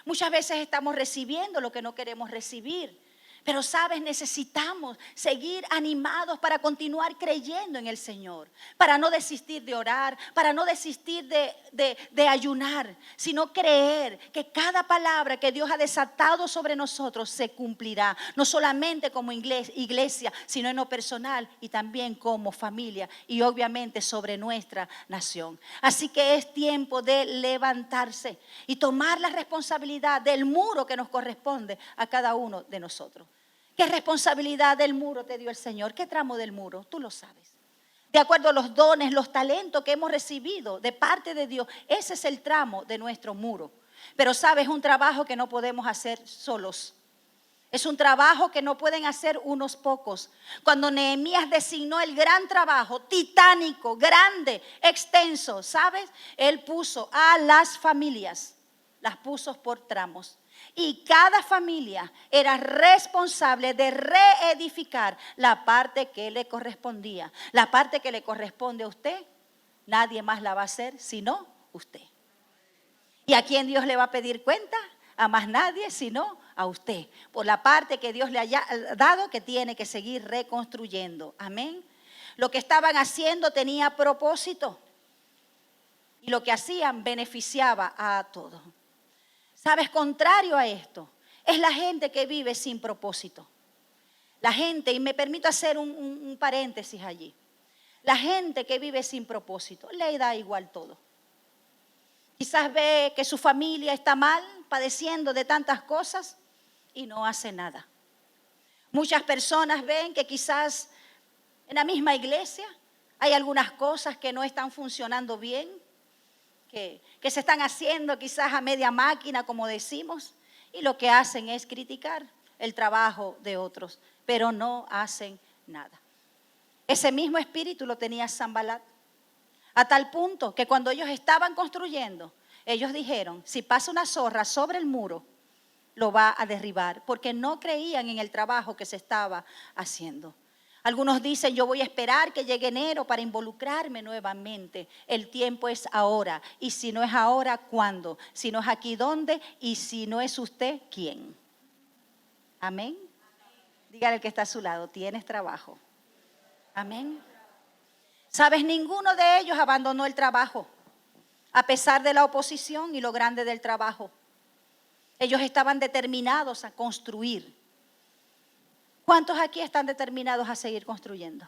Muchas veces estamos recibiendo lo que no queremos recibir. Pero sabes, necesitamos seguir animados para continuar creyendo en el Señor, para no desistir de orar, para no desistir de ayunar, sino creer que cada palabra que Dios ha desatado sobre nosotros se cumplirá, no solamente como iglesia, sino en lo personal y también como familia y obviamente sobre nuestra nación. Así que es tiempo de levantarse y tomar la responsabilidad del muro que nos corresponde a cada uno de nosotros. ¿Qué responsabilidad del muro te dio el Señor? ¿Qué tramo del muro? Tú lo sabes. De acuerdo a los dones, los talentos que hemos recibido de parte de Dios, ese es el tramo de nuestro muro. Pero sabes, es un trabajo que no podemos hacer solos. Es un trabajo que no pueden hacer unos pocos. Cuando Nehemías designó el gran trabajo, titánico, grande, extenso, ¿sabes? Él puso a las familias, las puso por tramos. Y cada familia era responsable de reedificar la parte que le correspondía. La parte que le corresponde a usted, nadie más la va a hacer sino usted. ¿Y a quién Dios le va a pedir cuenta? A más nadie sino a usted. Por la parte que Dios le haya dado, que tiene que seguir reconstruyendo. Amén. Lo que estaban haciendo tenía propósito. Y lo que hacían beneficiaba a todos. ¿Sabes? Contrario a esto, es la gente que vive sin propósito. La gente, y me permito hacer un paréntesis allí. La gente que vive sin propósito, le da igual todo. Quizás ve que su familia está mal, padeciendo de tantas cosas y no hace nada. Muchas personas ven que quizás en la misma iglesia hay algunas cosas que no están funcionando bien, que se están haciendo quizás a media máquina, como decimos, y lo que hacen es criticar el trabajo de otros, pero no hacen nada. Ese mismo espíritu lo tenía Sanbalat, a tal punto que cuando ellos estaban construyendo, ellos dijeron, si pasa una zorra sobre el muro, lo va a derribar, porque no creían en el trabajo que se estaba haciendo. Algunos dicen, yo voy a esperar que llegue enero para involucrarme nuevamente. El tiempo es ahora. Y si no es ahora, ¿cuándo? Si no es aquí, ¿dónde? Y si no es usted, ¿quién? Amén. Dígale al que está a su lado, tienes trabajo. Amén. ¿Sabes? Ninguno de ellos abandonó el trabajo, a pesar de la oposición y lo grande del trabajo. Ellos estaban determinados a construir. ¿Cuántos aquí están determinados a seguir construyendo?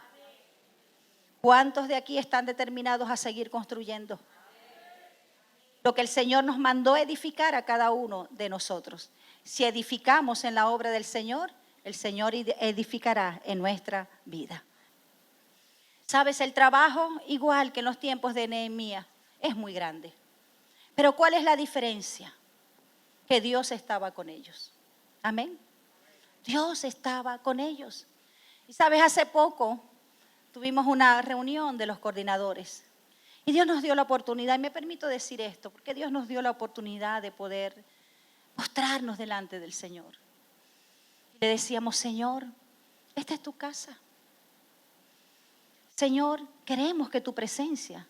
¿Cuántos de aquí están determinados a seguir construyendo? lo que el Señor nos mandó edificar a cada uno de nosotros. Si edificamos en la obra del Señor, el Señor edificará en nuestra vida. ¿Sabes? El trabajo, igual que en los tiempos de Nehemías, es muy grande. Pero ¿cuál es la diferencia? Que Dios estaba con ellos. Amén. Dios estaba con ellos. Y sabes, hace poco tuvimos una reunión de los coordinadores. Y Dios nos dio la oportunidad, y me permito decir esto, porque Dios nos dio la oportunidad de poder mostrarnos delante del Señor. Y le decíamos, Señor, esta es tu casa. Señor, queremos que tu presencia,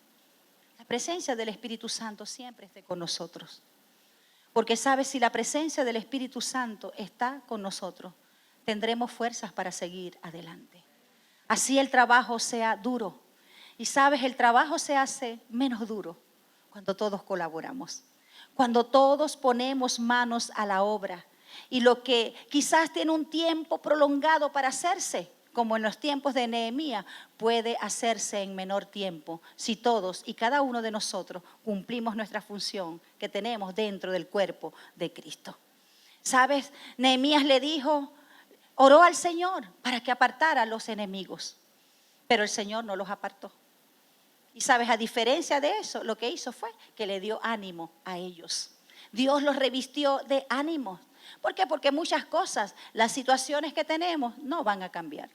la presencia del Espíritu Santo siempre esté con nosotros. Porque sabes, si la presencia del Espíritu Santo está con nosotros, tendremos fuerzas para seguir adelante. Así el trabajo sea duro. Y sabes, el trabajo se hace menos duro cuando todos colaboramos, cuando todos ponemos manos a la obra. Y lo que quizás tiene un tiempo prolongado para hacerse, como en los tiempos de Nehemías, puede hacerse en menor tiempo si todos y cada uno de nosotros cumplimos nuestra función que tenemos dentro del cuerpo de Cristo. ¿Sabes? Nehemías le dijo, oró al Señor para que apartara a los enemigos, pero el Señor no los apartó. Y sabes, a diferencia de eso, lo que hizo fue que le dio ánimo a ellos. Dios los revistió de ánimo. ¿Por qué? Porque muchas cosas, las situaciones que tenemos no van a cambiar.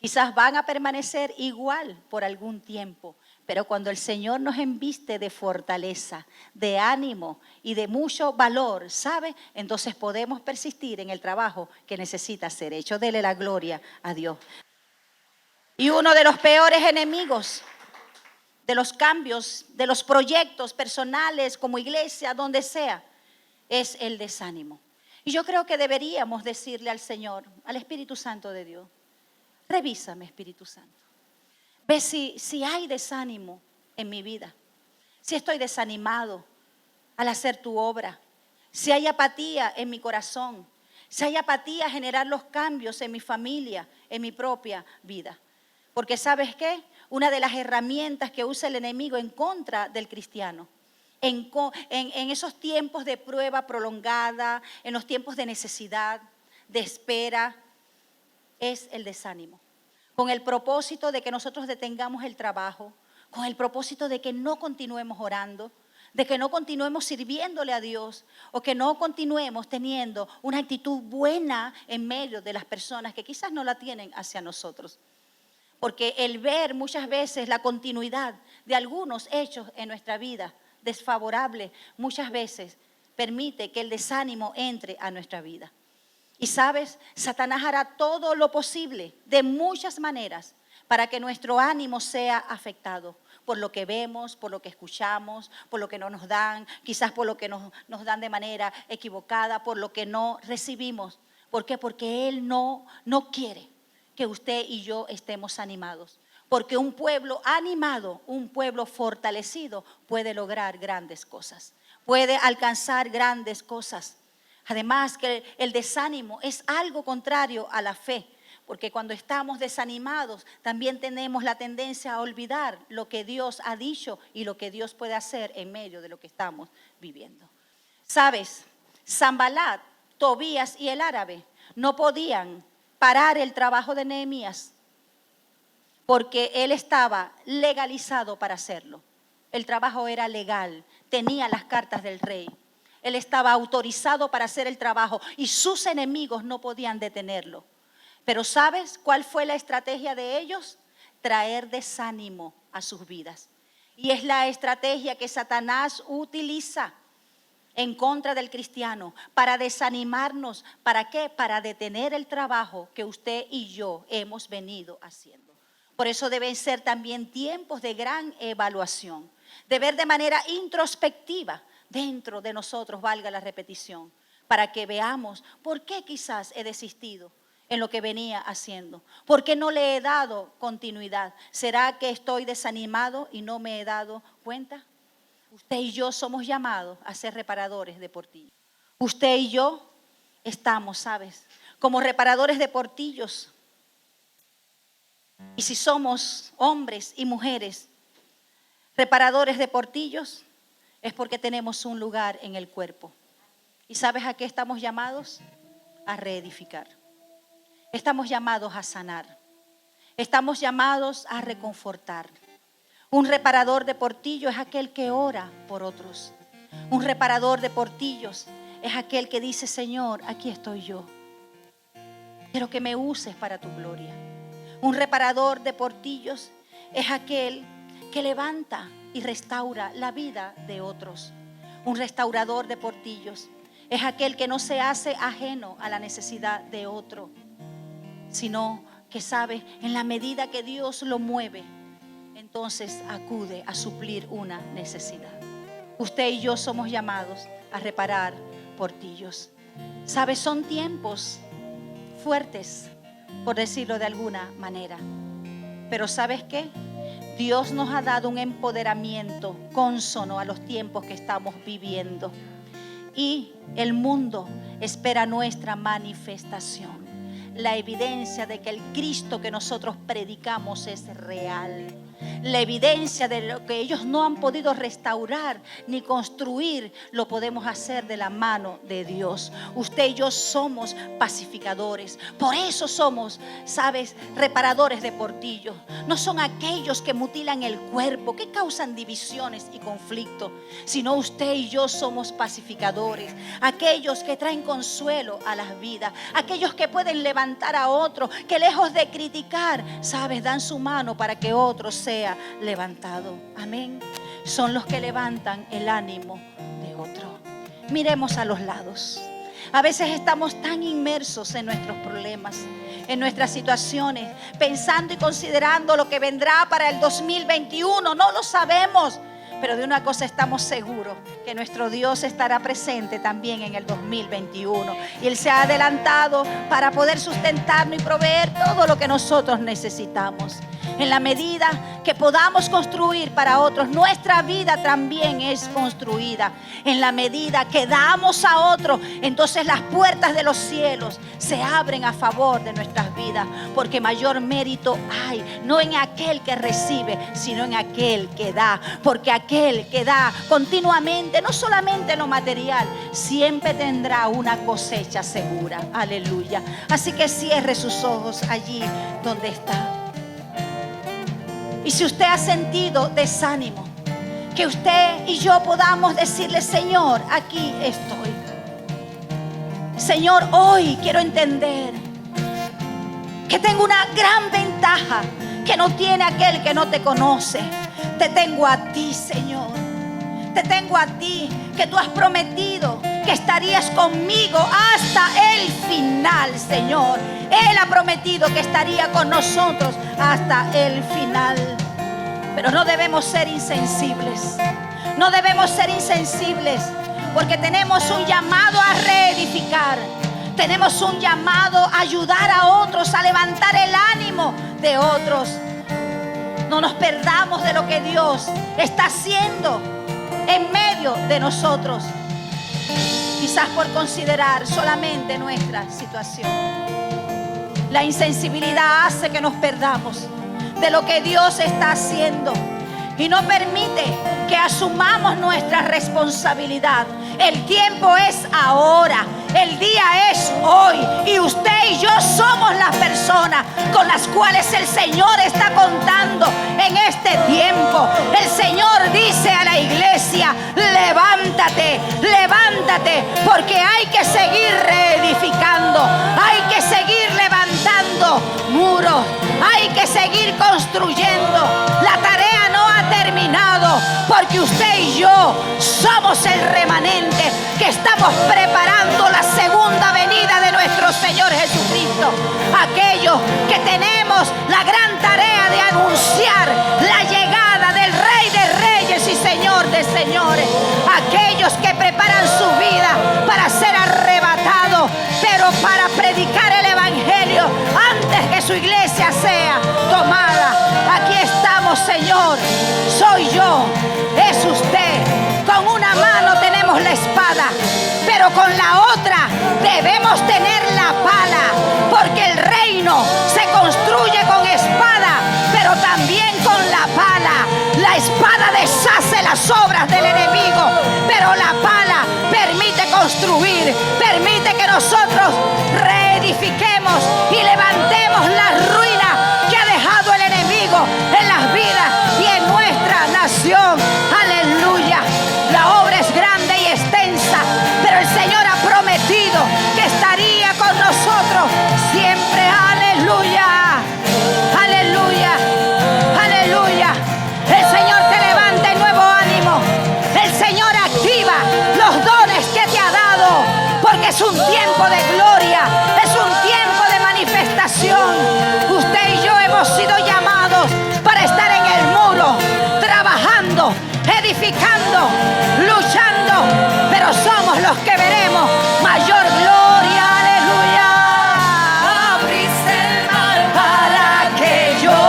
Quizás van a permanecer igual por algún tiempo, pero cuando el Señor nos embiste de fortaleza, de ánimo y de mucho valor, ¿sabe? Entonces podemos persistir en el trabajo que necesita ser hecho. Dele la gloria a Dios. Y uno de los peores enemigos de los cambios, de los proyectos personales como iglesia, donde sea, es el desánimo. Y yo creo que deberíamos decirle al Señor, al Espíritu Santo de Dios, revísame, Espíritu Santo. Ve si hay desánimo en mi vida, si estoy desanimado al hacer tu obra, si hay apatía en mi corazón, si hay apatía a generar los cambios en mi familia, en mi propia vida. Porque ¿sabes qué? Una de las herramientas que usa el enemigo en contra del cristiano, en esos tiempos de prueba prolongada, en los tiempos de necesidad, de espera, es el desánimo. Con el propósito de que nosotros detengamos el trabajo, con el propósito de que no continuemos orando, de que no continuemos sirviéndole a Dios o que no continuemos teniendo una actitud buena en medio de las personas que quizás no la tienen hacia nosotros. Porque el ver muchas veces la continuidad de algunos hechos en nuestra vida desfavorable, muchas veces permite que el desánimo entre a nuestra vida. Y sabes, Satanás hará todo lo posible de muchas maneras para que nuestro ánimo sea afectado por lo que vemos, por lo que escuchamos, por lo que no nos dan, quizás por lo que nos dan de manera equivocada, por lo que no recibimos. ¿Por qué? Porque Él no quiere que usted y yo estemos animados. Porque un pueblo animado, un pueblo fortalecido puede lograr grandes cosas, puede alcanzar grandes cosas. Además que el desánimo es algo contrario a la fe, porque cuando estamos desanimados también tenemos la tendencia a olvidar lo que Dios ha dicho y lo que Dios puede hacer en medio de lo que estamos viviendo. ¿Sabes? Sanbalat, Tobías y el árabe no podían parar el trabajo de Nehemías porque él estaba legalizado para hacerlo. El trabajo era legal, tenía las cartas del rey. Él estaba autorizado para hacer el trabajo y sus enemigos no podían detenerlo. Pero ¿sabes cuál fue la estrategia de ellos? Traer desánimo a sus vidas. Y es la estrategia que Satanás utiliza en contra del cristiano, para desanimarnos. ¿Para qué? Para detener el trabajo que usted y yo hemos venido haciendo. Por eso deben ser también tiempos de gran evaluación, de ver de manera introspectiva dentro de nosotros, valga la repetición, para que veamos por qué quizás he desistido en lo que venía haciendo. ¿Por qué no le he dado continuidad? ¿Será que estoy desanimado y no me he dado cuenta? Usted y yo somos llamados a ser reparadores de portillos. Usted y yo estamos, ¿sabes? Como reparadores de portillos. Y si somos hombres y mujeres reparadores de portillos, es porque tenemos un lugar en el cuerpo. ¿Y sabes a qué estamos llamados? A reedificar. Estamos llamados a sanar. Estamos llamados a reconfortar. Un reparador de portillo es aquel que ora por otros. Un reparador de portillos es aquel que dice: Señor, aquí estoy yo. Quiero que me uses para tu gloria. Un reparador de portillos es aquel que levanta y restaura la vida de otros. Un restaurador de portillos es aquel que no se hace ajeno a la necesidad de otro, sino que sabe, en la medida que Dios lo mueve, entonces acude a suplir una necesidad. Usted y yo somos llamados a reparar portillos. ¿Sabe? Son tiempos fuertes, por decirlo de alguna manera. Pero ¿sabes qué? Dios nos ha dado un empoderamiento consono a los tiempos que estamos viviendo. Y el mundo espera nuestra manifestación. La evidencia de que el Cristo que nosotros predicamos es real. La evidencia de lo que ellos no han podido restaurar ni construir, lo podemos hacer de la mano de Dios. Usted y yo somos pacificadores. Por eso somos, ¿sabes?, reparadores de portillos. No son aquellos que mutilan el cuerpo, que causan divisiones y conflictos, sino usted y yo somos pacificadores. Aquellos que traen consuelo a las vidas. Aquellos que pueden levantar a otros, que lejos de criticar, ¿sabes?, dan su mano para que otros sea levantado. Amén. Son los que levantan el ánimo de otro. Miremos a los lados. A veces estamos tan inmersos en nuestros problemas, en nuestras situaciones, pensando y considerando lo que vendrá para el 2021. No lo sabemos, pero de una cosa estamos seguros, que nuestro Dios estará presente también en el 2021. Y Él se ha adelantado para poder sustentarnos y proveer todo lo que nosotros necesitamos. En la medida que podamos construir para otros, nuestra vida también es construida. En la medida que damos a otros, entonces las puertas de los cielos se abren a favor de nuestras vidas. Porque mayor mérito hay, no en aquel que recibe, sino en aquel que da. Porque aquel que da continuamente, no solamente en lo material, siempre tendrá una cosecha segura. Aleluya. Así que cierre sus ojos allí donde está. Y si usted ha sentido desánimo, que usted y yo podamos decirle: Señor, aquí estoy. Señor, hoy quiero entender que tengo una gran ventaja que no tiene aquel que no te conoce. Te tengo a ti, Señor. Te tengo a ti, que tú has prometido que estarías conmigo hasta el final, Señor. Él ha prometido que estaría con nosotros hasta el final. Pero no debemos ser insensibles. No debemos ser insensibles, porque tenemos un llamado a reedificar. Tenemos un llamado a ayudar a otros, a levantar el ánimo de otros. No nos perdamos de lo que Dios está haciendo en medio de nosotros. Quizás por considerar solamente nuestra situación. La insensibilidad hace que nos perdamos de lo que Dios está haciendo y no permite que asumamos nuestra responsabilidad. El tiempo es ahora, el día es hoy, y usted y yo somos las personas con las cuales el Señor está contando en este tiempo. El Señor dice a la iglesia: levántate, levántate, porque hay que seguir reedificando, hay que seguir levantando muros, hay que seguir construyendo. La tarea no ha terminado, porque usted y yo somos el remanente que estamos preparando la segunda venida de nuestro Señor Jesucristo. Aquellos que tenemos la gran tarea de anunciar la llegada del Rey de Reyes y Señor de Señores. Aquellos que preparan su vida para ser arrebatados, pero para predicar el Evangelio antes que su iglesia sea tomada. Aquí estamos, Señor. Soy yo, es usted. Con una mano tenemos la espada, pero con la otra debemos tener la pala, porque el reino se construye con espada, pero también con la pala. La espada deshace las obras del enemigo, edifiquemos y levantemos la ruina que ha dejado el enemigo en las vidas y en nuestra nación. Aleluya. La obra es grande y extensa, pero el Señor ha prometido que estaría con nosotros siempre. Aleluya. Aleluya. Aleluya. El Señor te levanta en nuevo ánimo. El Señor activa los dones que te ha dado, porque es un tiempo de gloria, es un tiempo de manifestación. Usted y yo hemos sido llamados para estar en el muro, trabajando, edificando, luchando, pero somos los que veremos mayor gloria. Aleluya. Abriste el mar para que yo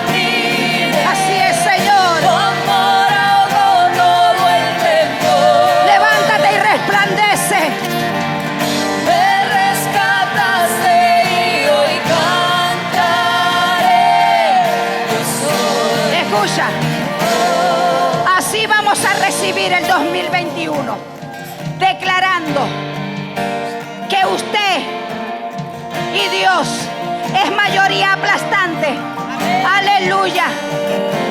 camine. Así es, Señor. Tu amor ahogó todo el temor. Levántate y resplandece. Me rescataste y hoy cantaré. Yo soy. Escucha. Así vamos a recibir el 2021, declarando que usted y Dios es mayoría aplastante. Aleluya.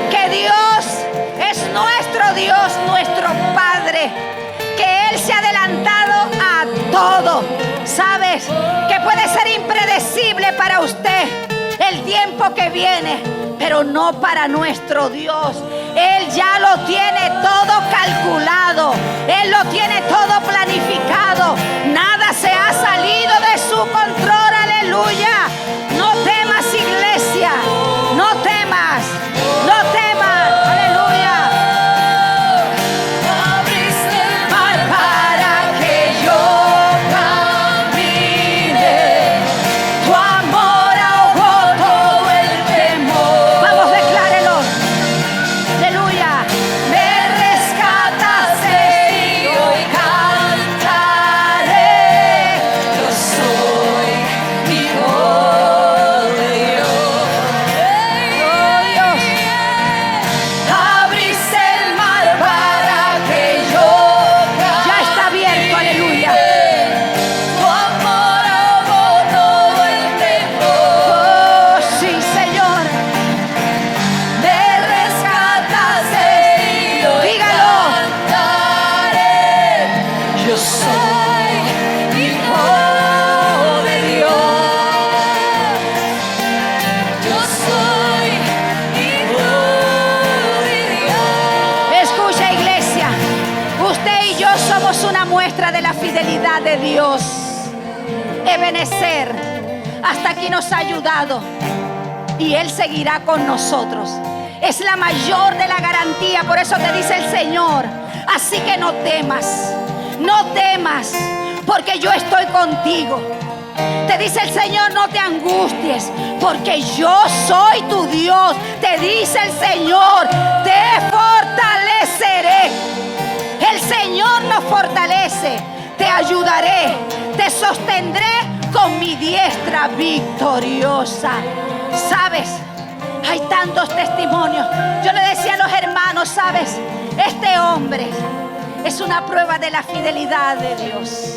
Que Dios es nuestro Dios, nuestro Padre. Que Él se ha adelantado a todo. ¿Sabes? Que puede ser impredecible para usted el tiempo que viene, pero no para nuestro Dios. Él ya lo tiene todo calculado. Él lo tiene todo planificado. Nada se ha salido de su control. Aleluya. No temas, iglesia. No temas. No temas. Aleluya. Abriste el mar para que yo camine. Tu amor ahogó todo el temor. Vamos, declárelo. Aleluya. Me rescataste y hoy cantaré. Yo soy hijo de Dios. Oh, Dios. Abriste el mar para que yo camine. Ya está abierto, aleluya. Tu amor ahogó todo el temor. Oh, sí, Señor. Me rescataste y hoy cantaré. Yo soy hijo de Dios. Yo soy hijo de Dios. Escucha, iglesia. Usted y yo somos una muestra de la fidelidad de Dios. Ebenezer hasta aquí nos ha ayudado y Él seguirá con nosotros. Es la mayor de la garantía. Por eso te dice el Señor: así que no temas, no temas, porque yo estoy contigo. Te dice el Señor: no te angusties, porque yo soy tu Dios. Te dice el Señor: te fortaleceré. El Señor nos fortalece. Te ayudaré, te sostendré con mi diestra victoriosa. ¿Sabes? Hay tantos testimonios. Yo le decía a los hermanos, ¿sabes? Este hombre es una prueba de la fidelidad de Dios.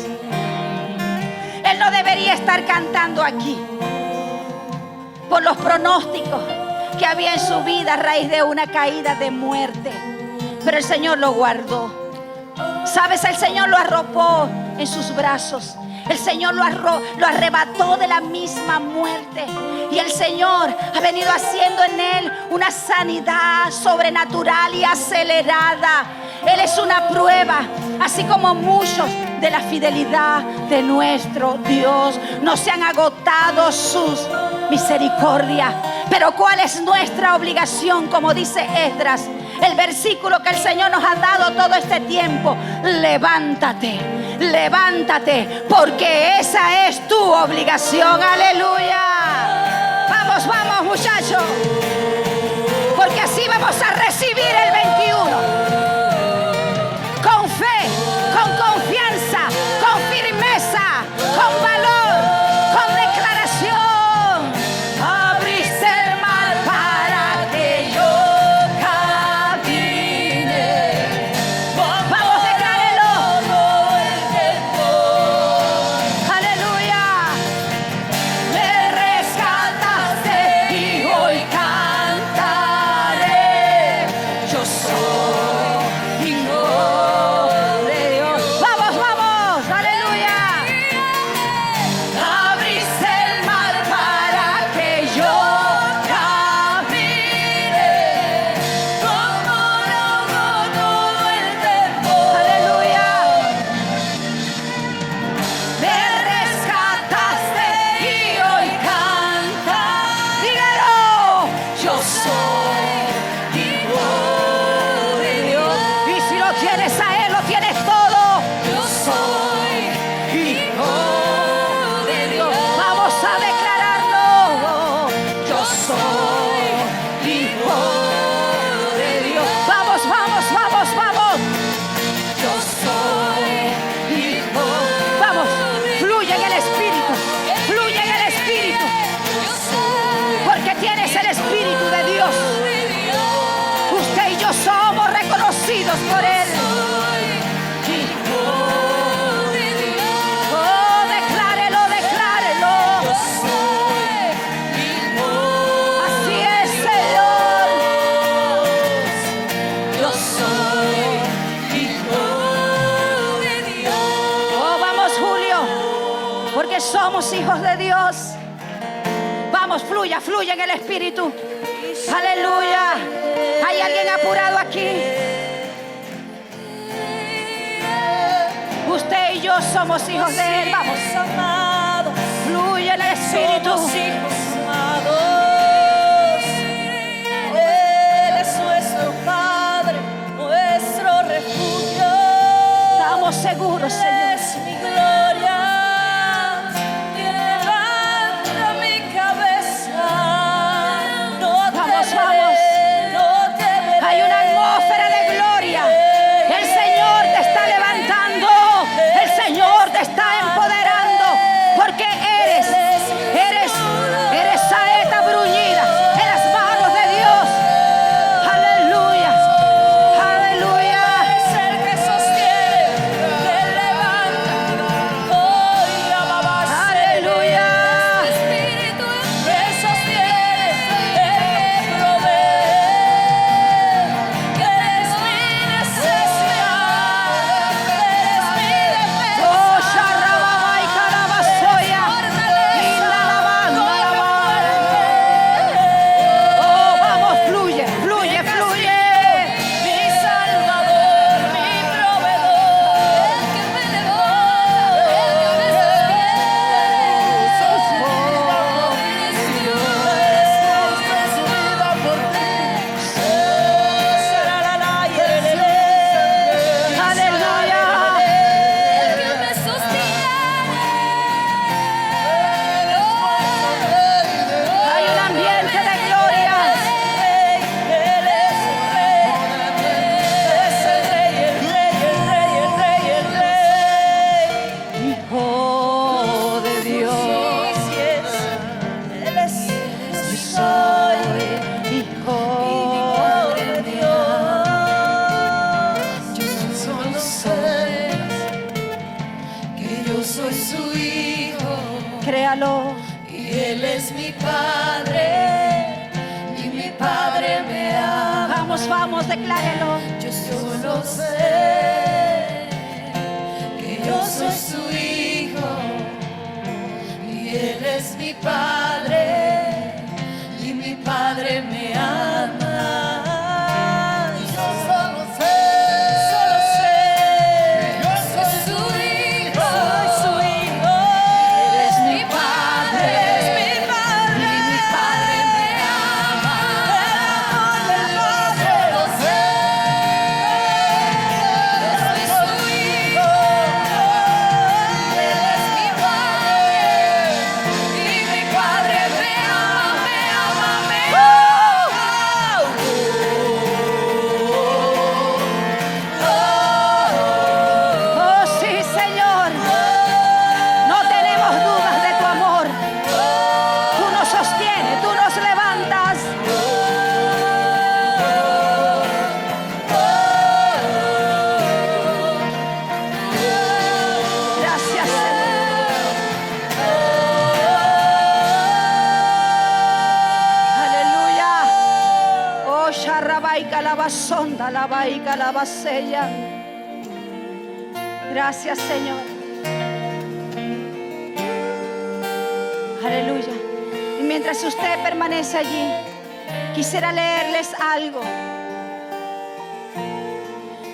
Él no debería estar cantando aquí por los pronósticos que había en su vida a raíz de una caída de muerte. Pero el Señor lo guardó. ¿Sabes? El Señor lo arropó en sus brazos. El Señor lo arrebató de la misma muerte. Y el Señor ha venido haciendo en él una sanidad sobrenatural y acelerada. Él es una prueba, así como muchos, de la fidelidad de nuestro Dios. No se han agotado sus misericordias. Pero ¿cuál es nuestra obligación? Como dice Esdras, el versículo que el Señor nos ha dado todo este tiempo: levántate, levántate, porque esa es tu obligación. Aleluya. Vamos, vamos, muchachos, porque así vamos a recibir el 21 con fe, con confianza, con firmeza, con valor, con declaración. Abriste el mar para que yo camine. Vamos, declárelo. Aleluya. hijos de Dios. Vamos, fluya, fluya en el Espíritu. Aleluya. ¿Hay alguien apurado aquí? Usted y yo somos hijos de Él. Vamos. Fluye en el Espíritu. Somos hijos amados. Él es nuestro Padre, nuestro refugio. Estamos seguros, Él Señor. es mi gloria. Levanta mi cabeza. No Vamos, temeré, no temeré. Hay una atmósfera de gloria. El Señor te está levantando. El Señor te está empoderando. Porque eres saeta bruñida en las manos de Dios. Aleluya. Aleluya. Es el que sostiene, que levanta. Hoy amabas. Aleluya. Espíritu que sostiene, el que provee, que eres mi necesidad, eres mi defensa. Oh, Sharababa y Calabazoya. Oh, vamos, fluye, fluye, fluye. Mi Salvador, mi proveedor, el que me levanta, el que me Aleluya. Hay un ambiente de gloria. Hijo de Dios. Hijo de Yo soy su hijo Créalo. y él es mi padre y mi padre me ama. Vamos, vamos, declárelo. Yo solo sé que yo soy su hijo y él es mi padre y mi padre me ama. Yo solo sé que yo soy su hijo, eres mi padre, y mi padre me ama. Solo sé que soy su hijo, él es mi padre y mi padre me ama, me ama, me Oh, sí, Señor. No tenemos dudas de tu amor. Tú nos sostienes, tú nos levantas. Gracias, Señor. Aleluya. Oh, Sharrabai calabazonda, labai calabacella. Gracias, Señor. Aleluya. Y mientras usted permanece allí, quisiera leerles algo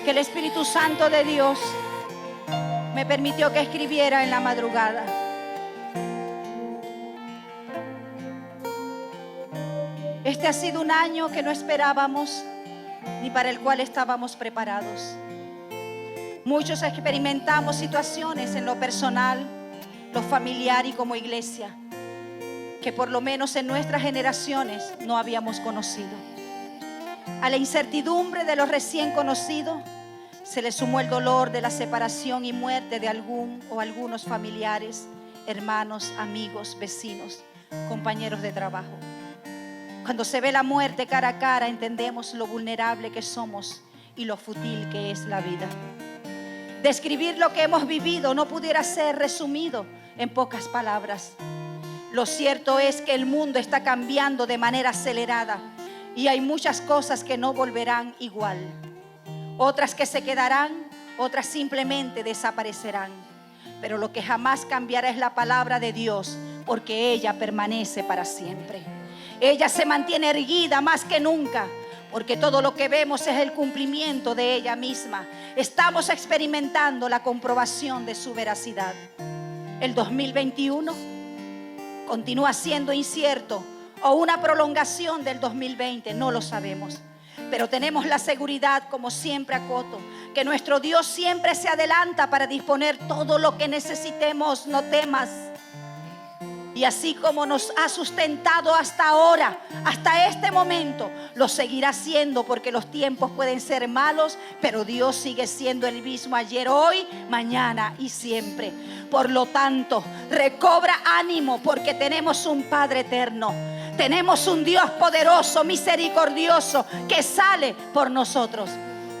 que el Espíritu Santo de Dios me permitió que escribiera en la madrugada. Este ha sido un año que no esperábamos ni para el cual estábamos preparados. Muchos experimentamos situaciones en lo personal, lo familiar y como iglesia que por lo menos en nuestras generaciones no habíamos conocido. A la incertidumbre de lo recién conocido se le sumó el dolor de la separación y muerte de algún o algunos familiares, hermanos, amigos, vecinos, compañeros de trabajo. Cuando se ve la muerte cara a cara, entendemos lo vulnerable que somos y lo fútil que es la vida. Describir lo que hemos vivido no pudiera ser resumido en pocas palabras. Lo cierto es que el mundo está cambiando de manera acelerada y hay muchas cosas que no volverán igual. Otras que se quedarán, otras simplemente desaparecerán. pero lo que jamás cambiará es la palabra de Dios, porque ella permanece para siempre. Ella se mantiene erguida más que nunca, porque todo lo que vemos es el cumplimiento de ella misma. Estamos experimentando la comprobación de su veracidad. El 2021 continúa siendo incierto, o una prolongación del 2020, no lo sabemos. Pero tenemos la seguridad, como siempre acoto, que nuestro Dios siempre se adelanta para disponer todo lo que necesitemos. No temas. Y así como nos ha sustentado hasta ahora, hasta este momento, lo seguirá haciendo, porque los tiempos pueden ser malos, pero Dios sigue siendo el mismo ayer, hoy, mañana y siempre. Por lo tanto, recobra ánimo, porque tenemos un Padre eterno. Tenemos un Dios poderoso, misericordioso, que sale por nosotros.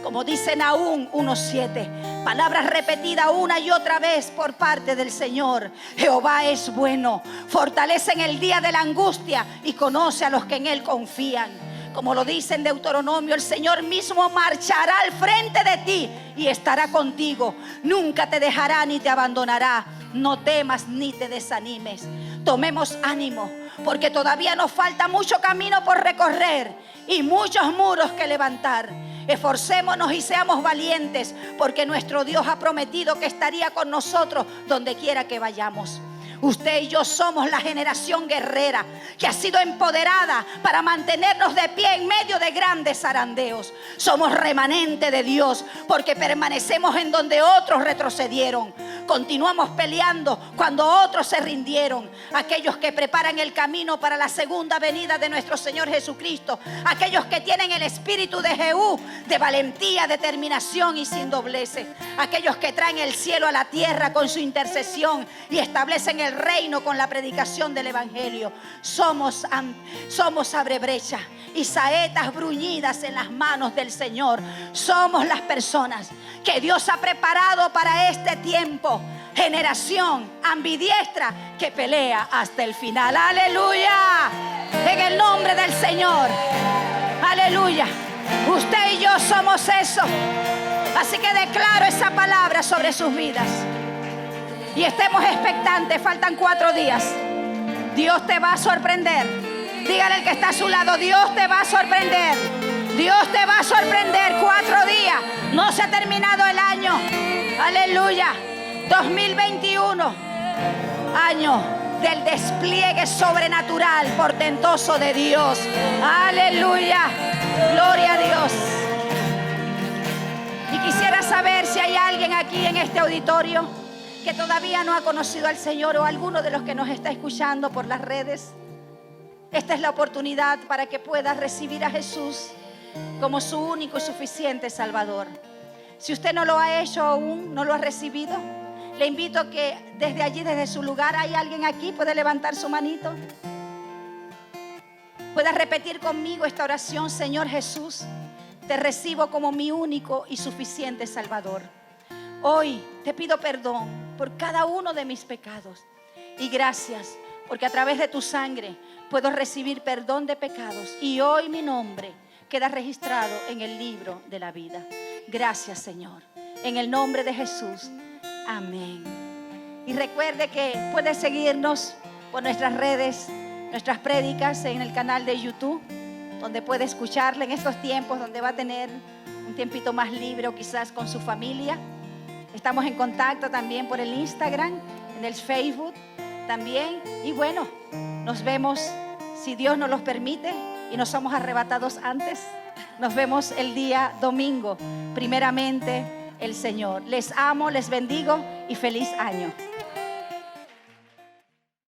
Como dice Nahum 1:7, palabras repetidas una y otra vez por parte del Señor. Jehová es bueno, fortalece en el día de la angustia y conoce a los que en Él confían. Como lo dice en Deuteronomio, el Señor mismo marchará al frente de ti y estará contigo. Nunca te dejará ni te abandonará. No temas ni te desanimes. Tomemos ánimo, porque todavía nos falta mucho camino por recorrer y muchos muros que levantar. Esforcémonos y seamos valientes, porque nuestro Dios ha prometido que estaría con nosotros donde quiera que vayamos. Usted y yo somos la generación guerrera que ha sido empoderada para mantenernos de pie en medio de grandes zarandeos. Somos remanente de Dios, porque permanecemos en donde otros retrocedieron. Continuamos peleando cuando otros se rindieron. Aquellos que preparan el camino para la segunda venida de nuestro Señor Jesucristo. Aquellos que tienen el espíritu de Jehú, de valentía, determinación y sin dobleces. Aquellos que traen el cielo a la tierra con su intercesión y establecen el reino con la predicación del evangelio. Somos abrebrecha y saetas bruñidas en las manos del Señor. Somos las personas que Dios ha preparado para este tiempo. Generación ambidiestra que pelea hasta el final. Aleluya, en el nombre del Señor. Aleluya. Usted y yo somos eso. Así que declaro esa palabra sobre sus vidas. Y estemos expectantes, faltan 4 días. Dios te va a sorprender. Dígale al que está a su lado, Dios te va a sorprender. Dios te va a sorprender. 4 días. No se ha terminado el año. Aleluya. 2021. Año del despliegue sobrenatural, portentoso de Dios. Aleluya. Gloria a Dios. Y quisiera saber si hay alguien aquí en este auditorio que todavía no ha conocido al Señor, o alguno de los que nos está escuchando por las redes. Esta es la oportunidad para que puedas recibir a Jesús como su único y suficiente Salvador. Si usted no lo ha hecho aún, no lo ha recibido, le invito a que desde allí, desde su lugar, ¿hay alguien aquí? ¿Puede levantar su manito? Pueda repetir conmigo esta oración. Señor Jesús, te recibo como mi único y suficiente Salvador. Hoy te pido perdón por cada uno de mis pecados. Y gracias, porque a través de tu sangre puedo recibir perdón de pecados. Y hoy mi nombre queda registrado en el libro de la vida. Gracias, Señor. En el nombre de Jesús. Amén. Y recuerde que puede seguirnos por nuestras redes, nuestras prédicas en el canal de YouTube, donde puede escucharle en estos tiempos, donde va a tener un tiempito más libre, o quizás con su familia. Estamos en contacto también por el Instagram, en el Facebook también. Y bueno, nos vemos, si Dios nos los permite y no somos arrebatados antes. Nos vemos el día domingo, primeramente el Señor. Les amo, les bendigo y feliz año.